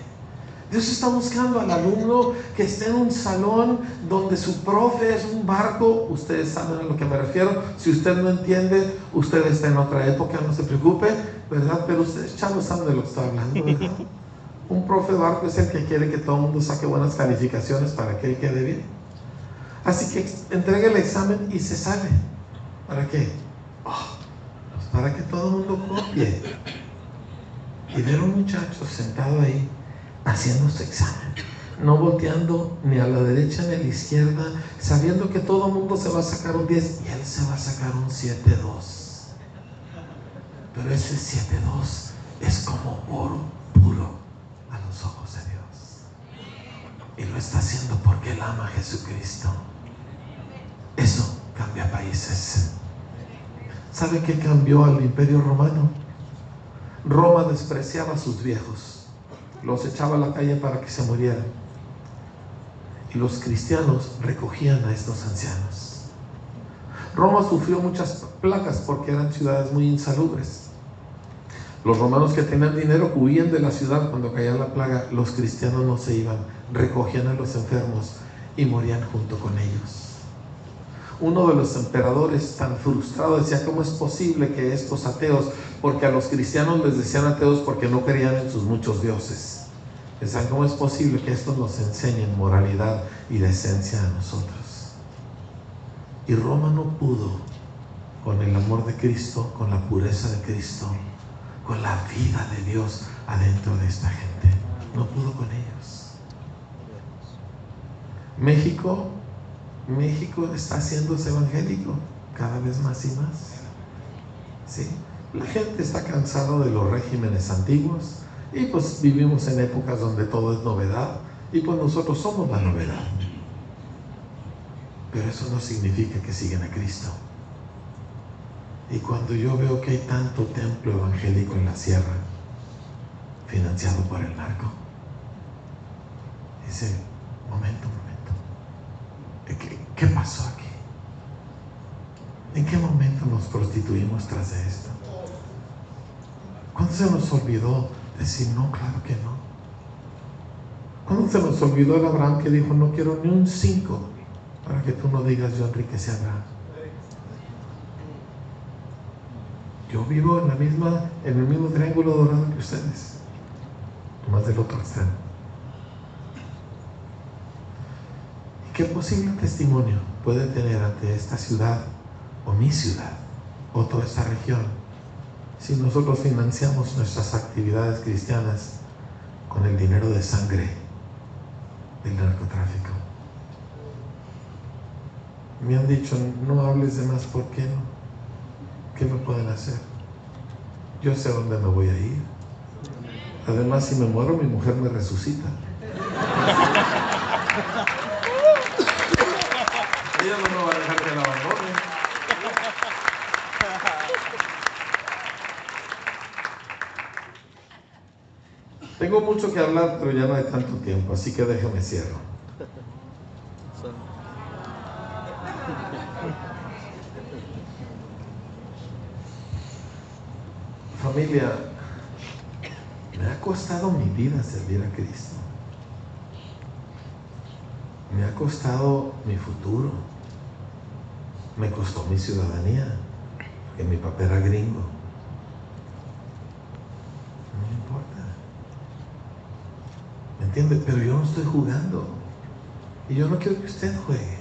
Dios está buscando al alumno que esté en un salón donde su profe es un barco. Ustedes saben a lo que me refiero. Si usted no entiende, usted está en otra época, no se preocupe, ¿verdad? Pero ustedes, chavos, saben de lo que estoy hablando, ¿verdad? Un profe barco es el que quiere que todo el mundo saque buenas calificaciones para que él quede bien. Así que entrega el examen y se sale. ¿Para qué? Pues para que todo el mundo copie. Y ver a un muchacho sentado ahí haciendo su examen, no volteando ni a la derecha ni a la izquierda, sabiendo que todo el mundo se va a sacar un 10 y él se va a sacar un 7-2. Pero ese 7-2 es como oro puro a los ojos de Dios. Y lo está haciendo porque él ama a Jesucristo. Eso cambia países. ¿Sabe qué cambió al Imperio Romano? Roma despreciaba a sus viejos, los echaba a la calle para que se murieran, y los cristianos recogían a estos ancianos. Roma sufrió muchas plagas porque eran ciudades muy insalubres. Los romanos que tenían dinero huían de la ciudad cuando caía la plaga. Los cristianos no se iban, recogían a los enfermos y morían junto con ellos. Uno de los emperadores, tan frustrado, decía, ¿cómo es posible que estos ateos, porque a los cristianos les decían ateos porque no creían en sus muchos dioses, decían, ¿cómo es posible que estos nos enseñen moralidad y decencia a nosotros? Y Roma no pudo con el amor de Cristo, con la pureza de Cristo, con la vida de Dios adentro de esta gente. No pudo con ellos. México está haciéndose evangélico cada vez más y más. ¿Sí? La gente está cansada de los regímenes antiguos y pues vivimos en épocas donde todo es novedad y pues nosotros somos la novedad. Pero eso no significa que sigan a Cristo. Y cuando yo veo que hay tanto templo evangélico en la sierra, financiado por el narco, dice, momento. ¿Qué pasó aquí? ¿En qué momento nos prostituimos tras de esto? ¿Cuándo se nos olvidó decir no? Claro que no. ¿Cuándo se nos olvidó el Abraham que dijo no quiero ni un 5 para que tú no digas yo enriquecí a Abraham? Yo vivo en el mismo triángulo dorado que ustedes, nomás del otro extremo. ¿Y qué posible testimonio puede tener ante esta ciudad, o mi ciudad, o toda esta región, si nosotros financiamos nuestras actividades cristianas con el dinero de sangre del narcotráfico? Me han dicho, no hables de más, ¿por qué no? ¿Qué me pueden hacer? Yo sé a dónde me voy a ir. Además, si me muero, mi mujer me resucita. Ella no me va a dejar que la abandone. Tengo mucho que hablar, pero ya no hay tanto tiempo, así que déjame cierro. Familia, me ha costado mi vida servir a Cristo. Me ha costado mi futuro. Me costó mi ciudadanía, que mi papá era gringo. No me importa. ¿Me entiende? Pero yo no estoy jugando. Y yo no quiero que usted juegue.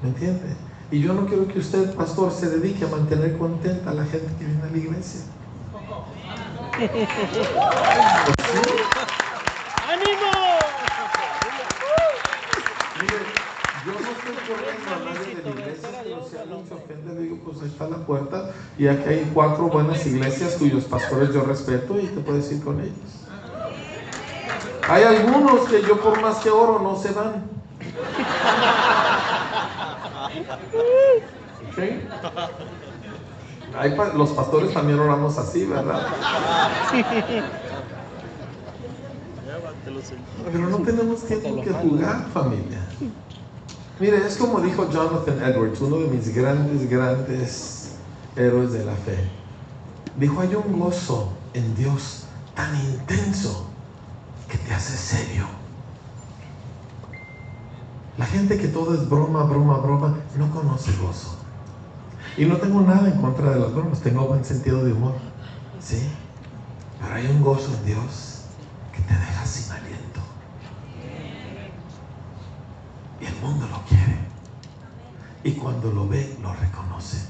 ¿Me entiende? Y yo no quiero que usted, pastor, se dedique a mantener contenta a la gente que viene a la iglesia. ¡Ánimo! Mire, yo no estoy corriendo a nadie de la iglesia, pero si alguien se ofende, digo, pues ahí está la puerta, y aquí hay 4 buenas iglesias cuyos pastores yo respeto y te puedes ir con ellos. Hay algunos que yo por más que oro no se van. ¿Sí? Los pastores también oramos así, ¿verdad? Pero no tenemos tiempo que jugar, familia. Mire, es como dijo Jonathan Edwards, uno de mis grandes héroes de la fe. Dijo, hay un gozo en Dios tan intenso que te hace serio. La gente que todo es broma, broma, broma, no conoce gozo. Y no tengo nada en contra de las bromas, tengo buen sentido de humor, ¿sí? Pero hay un gozo en Dios que te deja sin aliento. Y el mundo lo quiere. Y cuando lo ve, lo reconoce.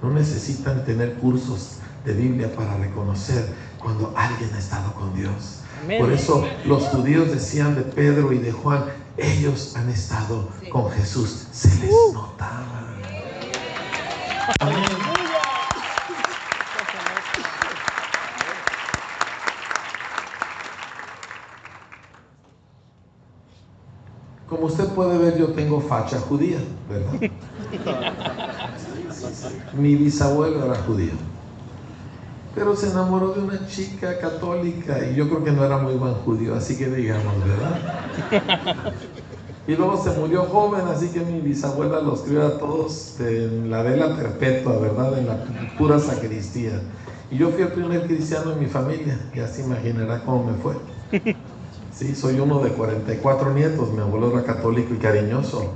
No necesitan tener cursos de Biblia para reconocer cuando alguien ha estado con Dios. Por eso los judíos decían de Pedro y de Juan, ellos han estado con Jesús, se les notaba. Amén. Como usted puede ver, yo tengo facha judía, ¿verdad? Mi bisabuelo era judío, pero se enamoró de una chica católica y yo creo que no era muy buen judío, así que digamos, ¿verdad? Y luego se murió joven, así que mi bisabuela los crió a todos en la vela perpetua, ¿verdad? En la pura sacristía. Y yo fui el primer cristiano en mi familia, ya se imaginará cómo me fue. Sí, soy uno de 44 nietos, mi abuelo era católico y cariñoso.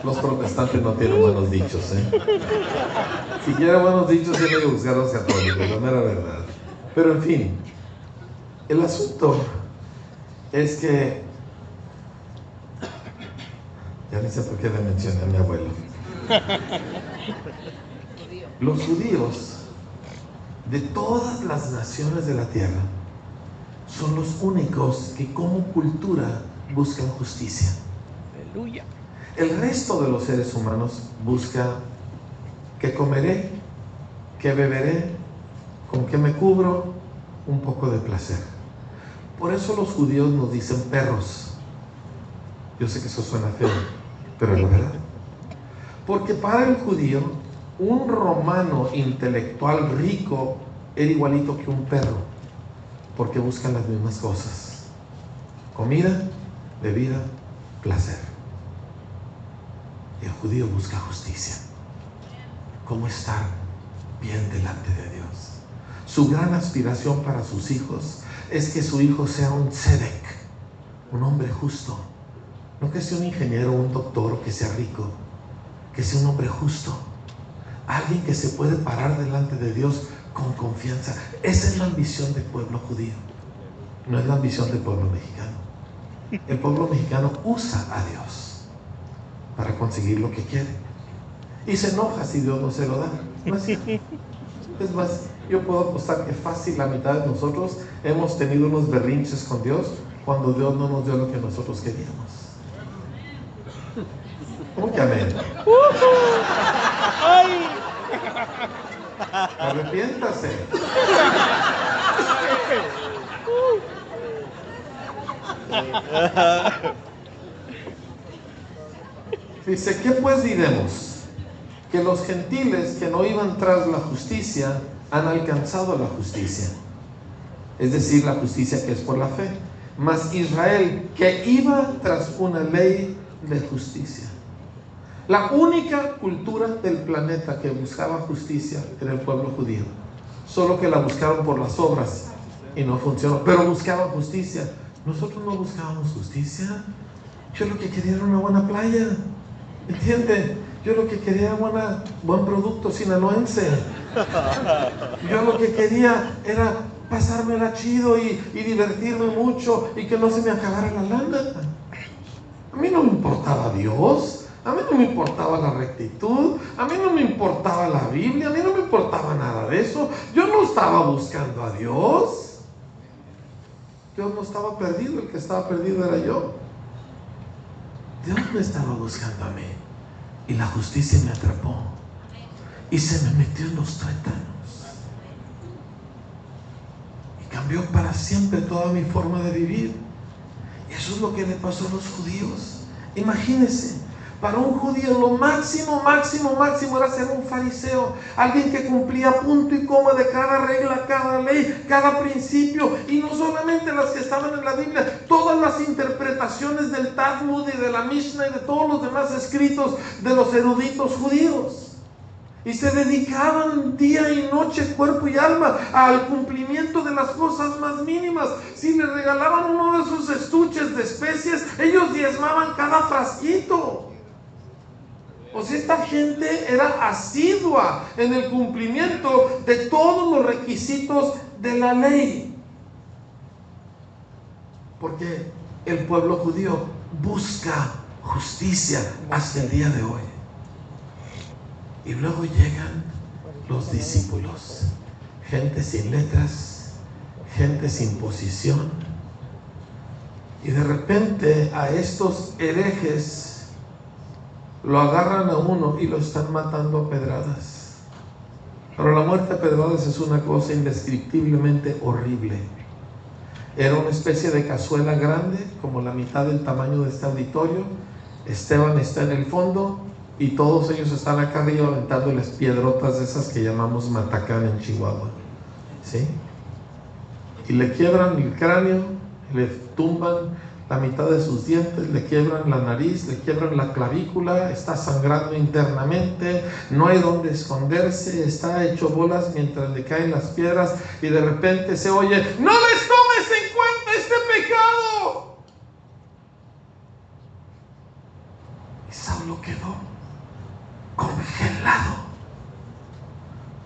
Los protestantes no tienen buenos dichos, ¿eh? Si quieren buenos dichos, tienen que buscar a los católicos, no era verdad. Pero en fin, el asunto es que ya ni sé por qué le mencioné a mi abuelo. Los judíos de todas las naciones de la tierra son los únicos que como cultura buscan justicia. Aleluya. El resto de los seres humanos busca qué comeré, qué beberé, con qué me cubro, un poco de placer. Por eso los judíos nos dicen perros. Yo sé que eso suena feo, pero es la verdad. Porque para el judío, un romano intelectual rico era igualito que un perro, porque buscan las mismas cosas: comida, bebida, placer. Y el judío busca justicia, cómo estar bien delante de Dios. Su gran aspiración para sus hijos es que su hijo sea un tzedek, un hombre justo, no que sea un ingeniero, un doctor o que sea rico, que sea un hombre justo, alguien que se puede parar delante de Dios con confianza. Esa es la ambición del pueblo judío, no es la ambición del pueblo mexicano. El pueblo mexicano usa a Dios para conseguir lo que quiere y se enoja si Dios no se lo da. ¿No es cierto? Es más, yo puedo apostar que fácil la mitad de nosotros hemos tenido unos berrinches con Dios cuando Dios no nos dio lo que nosotros queríamos. ¿Cómo que amén? ¡Ay! Arrepiéntase. Dice, ¿qué pues diremos? Que los gentiles que no iban tras la justicia han alcanzado la justicia, es decir, la justicia que es por la fe. Mas Israel, que iba tras una ley de justicia. La única cultura del planeta que buscaba justicia era el pueblo judío, solo que la buscaron por las obras y no funcionó, pero buscaban justicia. Nosotros no buscábamos justicia. Yo lo que quería era una buena playa, ¿entiende? Yo lo que quería era buen producto sinaloense. Yo lo que quería era pasármela chido y divertirme mucho y que no se me acabara la lana. A mí no me importaba Dios, a mí no me importaba la rectitud, a mí no me importaba la Biblia, a mí no me importaba nada de eso. Yo no estaba buscando a Dios. Dios no estaba perdido, el que estaba perdido era yo. Dios me estaba buscando a mí y la justicia me atrapó y se me metió en los tuétanos y cambió para siempre toda mi forma de vivir. Y eso es lo que le pasó a los judíos. Imagínense, para un judío lo máximo era ser un fariseo, alguien que cumplía punto y coma de cada regla, cada ley, cada principio, y no solamente las que estaban en la Biblia, todas las interpretaciones del Talmud y de la Mishnah y de todos los demás escritos de los eruditos judíos. Y se dedicaban día y noche, cuerpo y alma, al cumplimiento de las cosas más mínimas. Si les regalaban uno de esos estuches de especies, ellos diezmaban cada frasquito. O sea, esta gente era asidua en el cumplimiento de todos los requisitos de la ley. Porque el pueblo judío busca justicia hasta el día de hoy. Y luego llegan los discípulos, gente sin letras, gente sin posición, y de repente a estos herejes lo agarran a uno y lo están matando a pedradas. Pero la muerte a pedradas es una cosa indescriptiblemente horrible. Era una especie de cazuela grande, como la mitad del tamaño de este auditorio. Esteban está en el fondo y todos ellos están acá arriba aventándoles piedrotas de esas que llamamos matacán en Chihuahua, ¿sí? Y le quiebran el cráneo, le tumban la mitad de sus dientes, le quiebran la nariz, le quiebran la clavícula, está sangrando internamente, no hay donde esconderse, está hecho bolas mientras le caen las piedras, y de repente se oye: ¡no les tomes en cuenta este pecado! Y Saulo quedó congelado.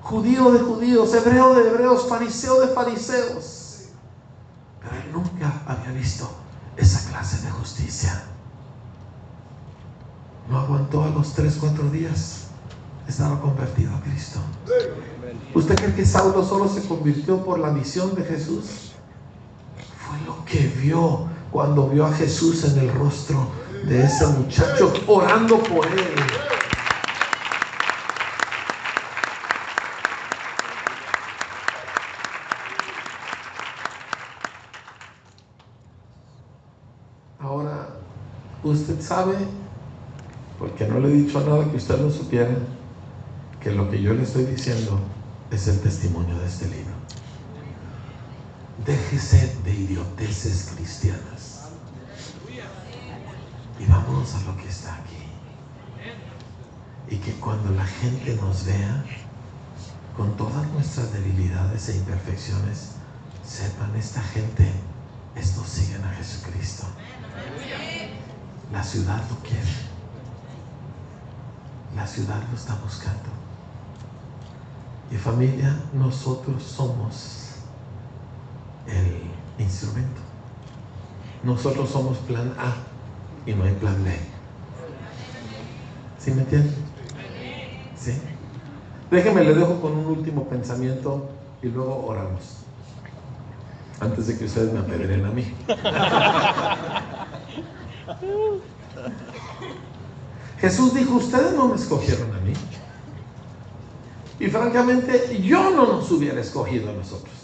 Judío de judíos, hebreo de hebreos, fariseo de fariseos, pero él nunca había visto esa clase de justicia. No aguantó, a los 3-4 días estaba convertido a Cristo. ¿Usted cree que Saulo solo se convirtió por la visión de Jesús? Fue lo que vio cuando vio a Jesús en el rostro de ese muchacho orando por él. Ahora, usted sabe, porque no le he dicho nada que usted no supiera, que lo que yo le estoy diciendo es el testimonio de este libro. Déjese de idioteces cristianas y vámonos a lo que está aquí. Y que cuando la gente nos vea con todas nuestras debilidades e imperfecciones, sepan: esta gente, estos siguen a Jesucristo. La ciudad lo quiere. La la ciudad lo está buscando. Y familia, nosotros somos el instrumento. Nosotros somos plan A y no hay plan B. ¿Sí me entienden? ¿Sí? Déjenme, le dejo con un último pensamiento y luego oramos. Antes de que ustedes me apedreen a mí. Jesús dijo, ustedes no me escogieron a mí. Y francamente, yo no nos hubiera escogido a nosotros.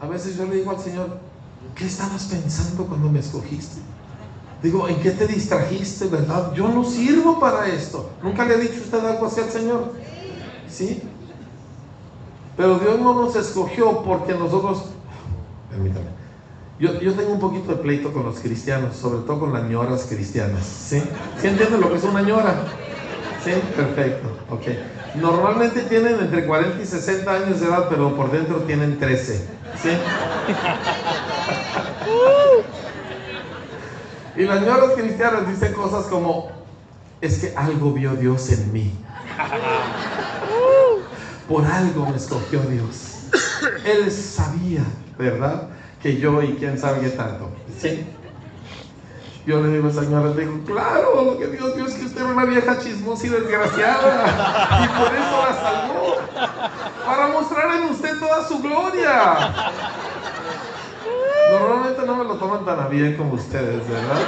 A veces yo le digo al Señor, ¿qué estabas pensando cuando me escogiste? Digo, ¿en qué te distrajiste, verdad? Yo no sirvo para esto. ¿Nunca le ha dicho usted algo así al Señor? ¿Sí? Pero Dios no nos escogió porque nosotros... Permítame. Yo tengo un poquito de pleito con los cristianos, sobre todo con las ñoras cristianas. ¿Sí? ¿Sí entienden lo que es una ñora? Sí, perfecto. Ok. Normalmente tienen entre 40 y 60 años de edad, pero por dentro tienen 13. ¿Sí? Y las ñoras cristianas dicen cosas como, es que algo vio Dios en mí. Por algo me escogió Dios. Él sabía, ¿verdad?, que yo y quién sabe qué tanto. ¿Sí? Yo le digo a señora, digo, claro, lo que Dios vio es que usted era una vieja chismosa y desgraciada. Y por eso la salvó. Para mostrar en usted toda su gloria. Normalmente no me lo toman tan a bien como ustedes, ¿verdad?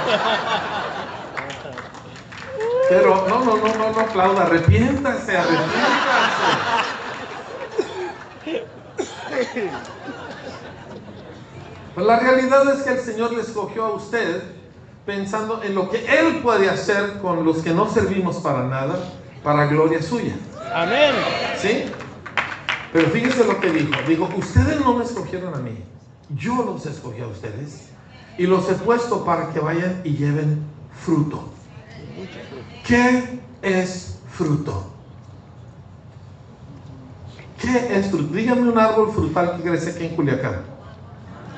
Pero no aplauda, arrepiéntase. Pues la realidad es que el Señor le escogió a usted pensando en lo que Él puede hacer con los que no servimos para nada, para gloria suya. Amén. ¿Sí? Pero fíjese lo que dijo. Dijo, ustedes no me escogieron a mí, yo los escogí a ustedes y los he puesto para que vayan y lleven fruto. ¿Qué es fruto? ¿Qué es fruto? Díganme un árbol frutal que crece aquí en Culiacán.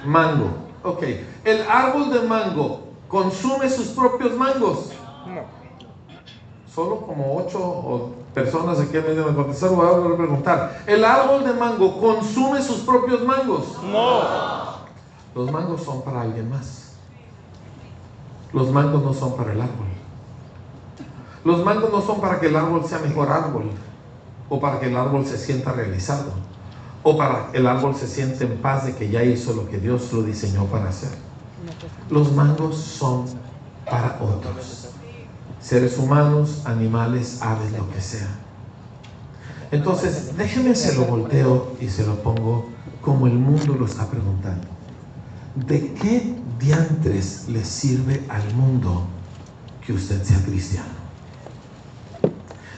Mango. Ok. El árbol de mango consume sus propios mangos. No. Solo como 8 personas aquí en medio de contestar, voy a volver a preguntar. ¿El árbol de mango consume sus propios mangos? No. Los mangos son para alguien más. Los mangos no son para el árbol. Los mangos no son para que el árbol sea mejor árbol, o para que el árbol se sienta realizado, o para que el árbol se sienta en paz de que ya hizo lo que Dios lo diseñó para hacer. Los mangos son para otros, seres humanos, animales, aves, lo que sea. Entonces, déjeme se lo volteo y se lo pongo como el mundo lo está preguntando. ¿De qué diantres le sirve al mundo que usted sea cristiano?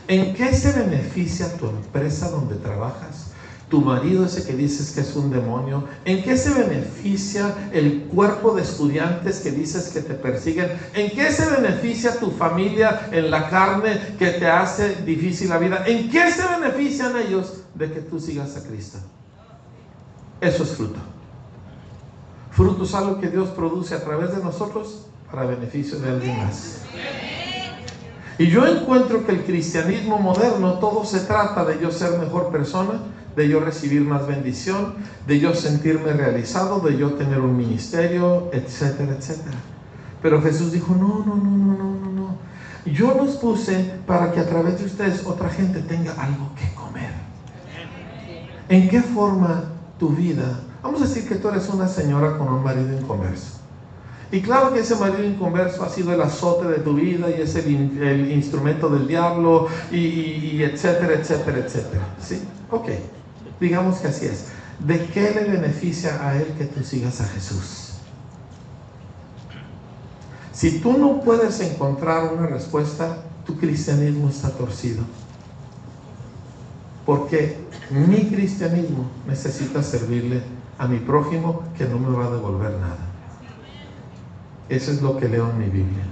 ¿En qué se beneficia tu empresa donde trabajas? Tu marido ese que dices que es un demonio. ¿En qué se beneficia el cuerpo de estudiantes que dices que te persiguen? ¿En qué se beneficia tu familia en la carne que te hace difícil la vida? ¿En qué se benefician ellos de que tú sigas a Cristo? Eso es fruto. Fruto es algo que Dios produce a través de nosotros para beneficio de alguien más. Y yo encuentro que el cristianismo moderno, todo se trata de yo ser mejor persona, de yo recibir más bendición, de yo sentirme realizado, de yo tener un ministerio, etcétera, etcétera. Pero Jesús dijo, no. Yo los puse para que a través de ustedes otra gente tenga algo que comer. ¿En qué forma tu vida? Vamos a decir que tú eres una señora con un marido inconverso. Y claro que ese marido inconverso ha sido el azote de tu vida y es el instrumento del diablo y etcétera, etcétera, etcétera. ¿Sí? Ok. Digamos que así es. ¿De qué le beneficia a él que tú sigas a Jesús? Si tú no puedes encontrar una respuesta, tu cristianismo está torcido. Porque mi cristianismo necesita servirle a mi prójimo que no me va a devolver nada. Eso es lo que leo en mi Biblia.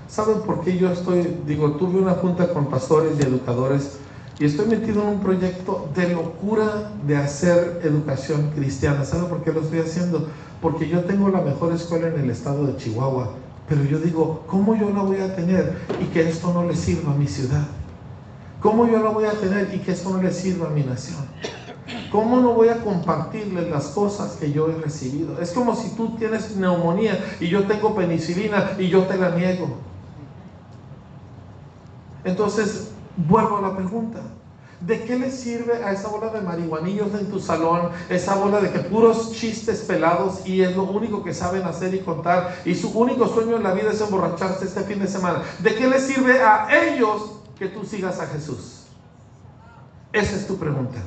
¿Saben por qué yo tuve una junta con pastores y educadores y estoy metido en un proyecto de locura de hacer educación cristiana? ¿Saben por qué lo estoy haciendo? Porque yo tengo la mejor escuela en el estado de Chihuahua, pero yo digo, ¿cómo yo la voy a tener y que esto no le sirva a mi ciudad? ¿Cómo yo la voy a tener y que eso no le sirva a mi nación? ¿Cómo no voy a compartirles las cosas que yo he recibido? Es como si tú tienes neumonía y yo tengo penicilina y yo te la niego. Entonces, vuelvo a la pregunta. ¿De qué le sirve a esa bola de marihuanillos en tu salón, esa bola de que puros chistes pelados y es lo único que saben hacer y contar y su único sueño en la vida es emborracharse este fin de semana? ¿De qué le sirve a ellos que tú sigas a Jesús? Esa es tu pregunta.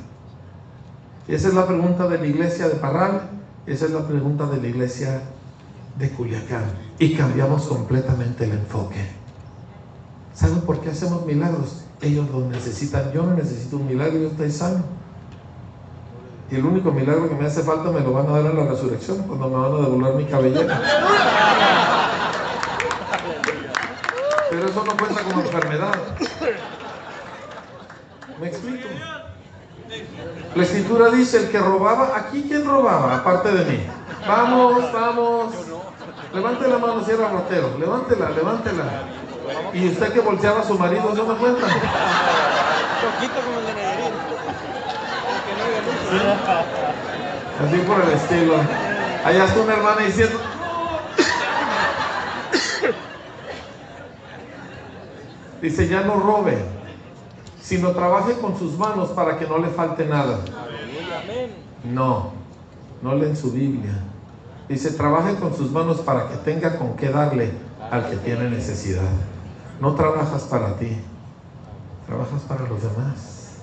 Esa es la pregunta de la iglesia de Parral, esa es la pregunta de la iglesia de Culiacán. Y cambiamos completamente el enfoque. ¿Saben por qué hacemos milagros? Ellos lo necesitan. Yo no necesito un milagro, yo estoy sano. Y el único milagro que me hace falta me lo van a dar en la resurrección, cuando me van a devolver mi cabellera. Pero eso no cuenta como enfermedad. ¿Me explico? La escritura dice: el que robaba, ¿aquí quién robaba? Aparte de mí. Vamos. Levante la mano si era ratero. Levántela. Y usted que volteaba a su marido, ¿no me cuenta? Poquito como el de Nayarit. Así por el estilo. Allá está una hermana diciendo: dice, ya no robe, sino trabaje con sus manos para que no le falte nada. No leen su Biblia. Dice, trabaje con sus manos para que tenga con qué darle al que tiene necesidad. No trabajas para ti, trabajas para los demás.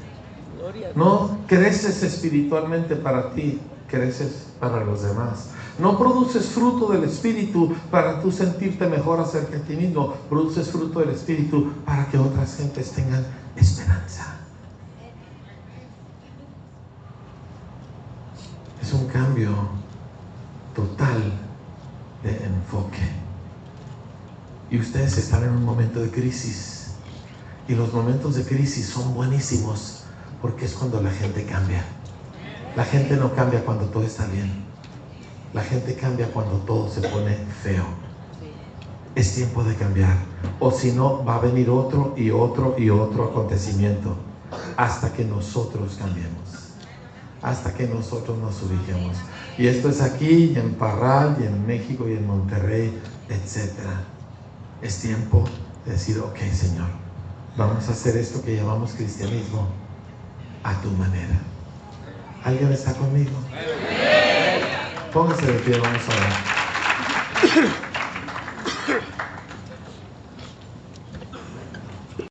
No creces espiritualmente para ti, creces para los demás. No produces fruto del Espíritu para tú sentirte mejor acerca de ti mismo. Produces fruto del Espíritu para que otras gentes tengan esperanza. Es un cambio total de enfoque. Y ustedes están en un momento de crisis. Y los momentos de crisis son buenísimos, porque es cuando la gente cambia. La gente no cambia cuando todo está bien. La gente cambia cuando todo se pone feo. Es tiempo de cambiar. O si no, va a venir otro y otro y otro acontecimiento hasta que nosotros cambiemos. Hasta que nosotros nos ubiquemos. Y esto es aquí, y en Parral, y en México, y en Monterrey, etc. Es tiempo de decir, ok, Señor, vamos a hacer esto que llamamos cristianismo a tu manera. ¿Alguien está conmigo? Póngase de pie, vamos a ver.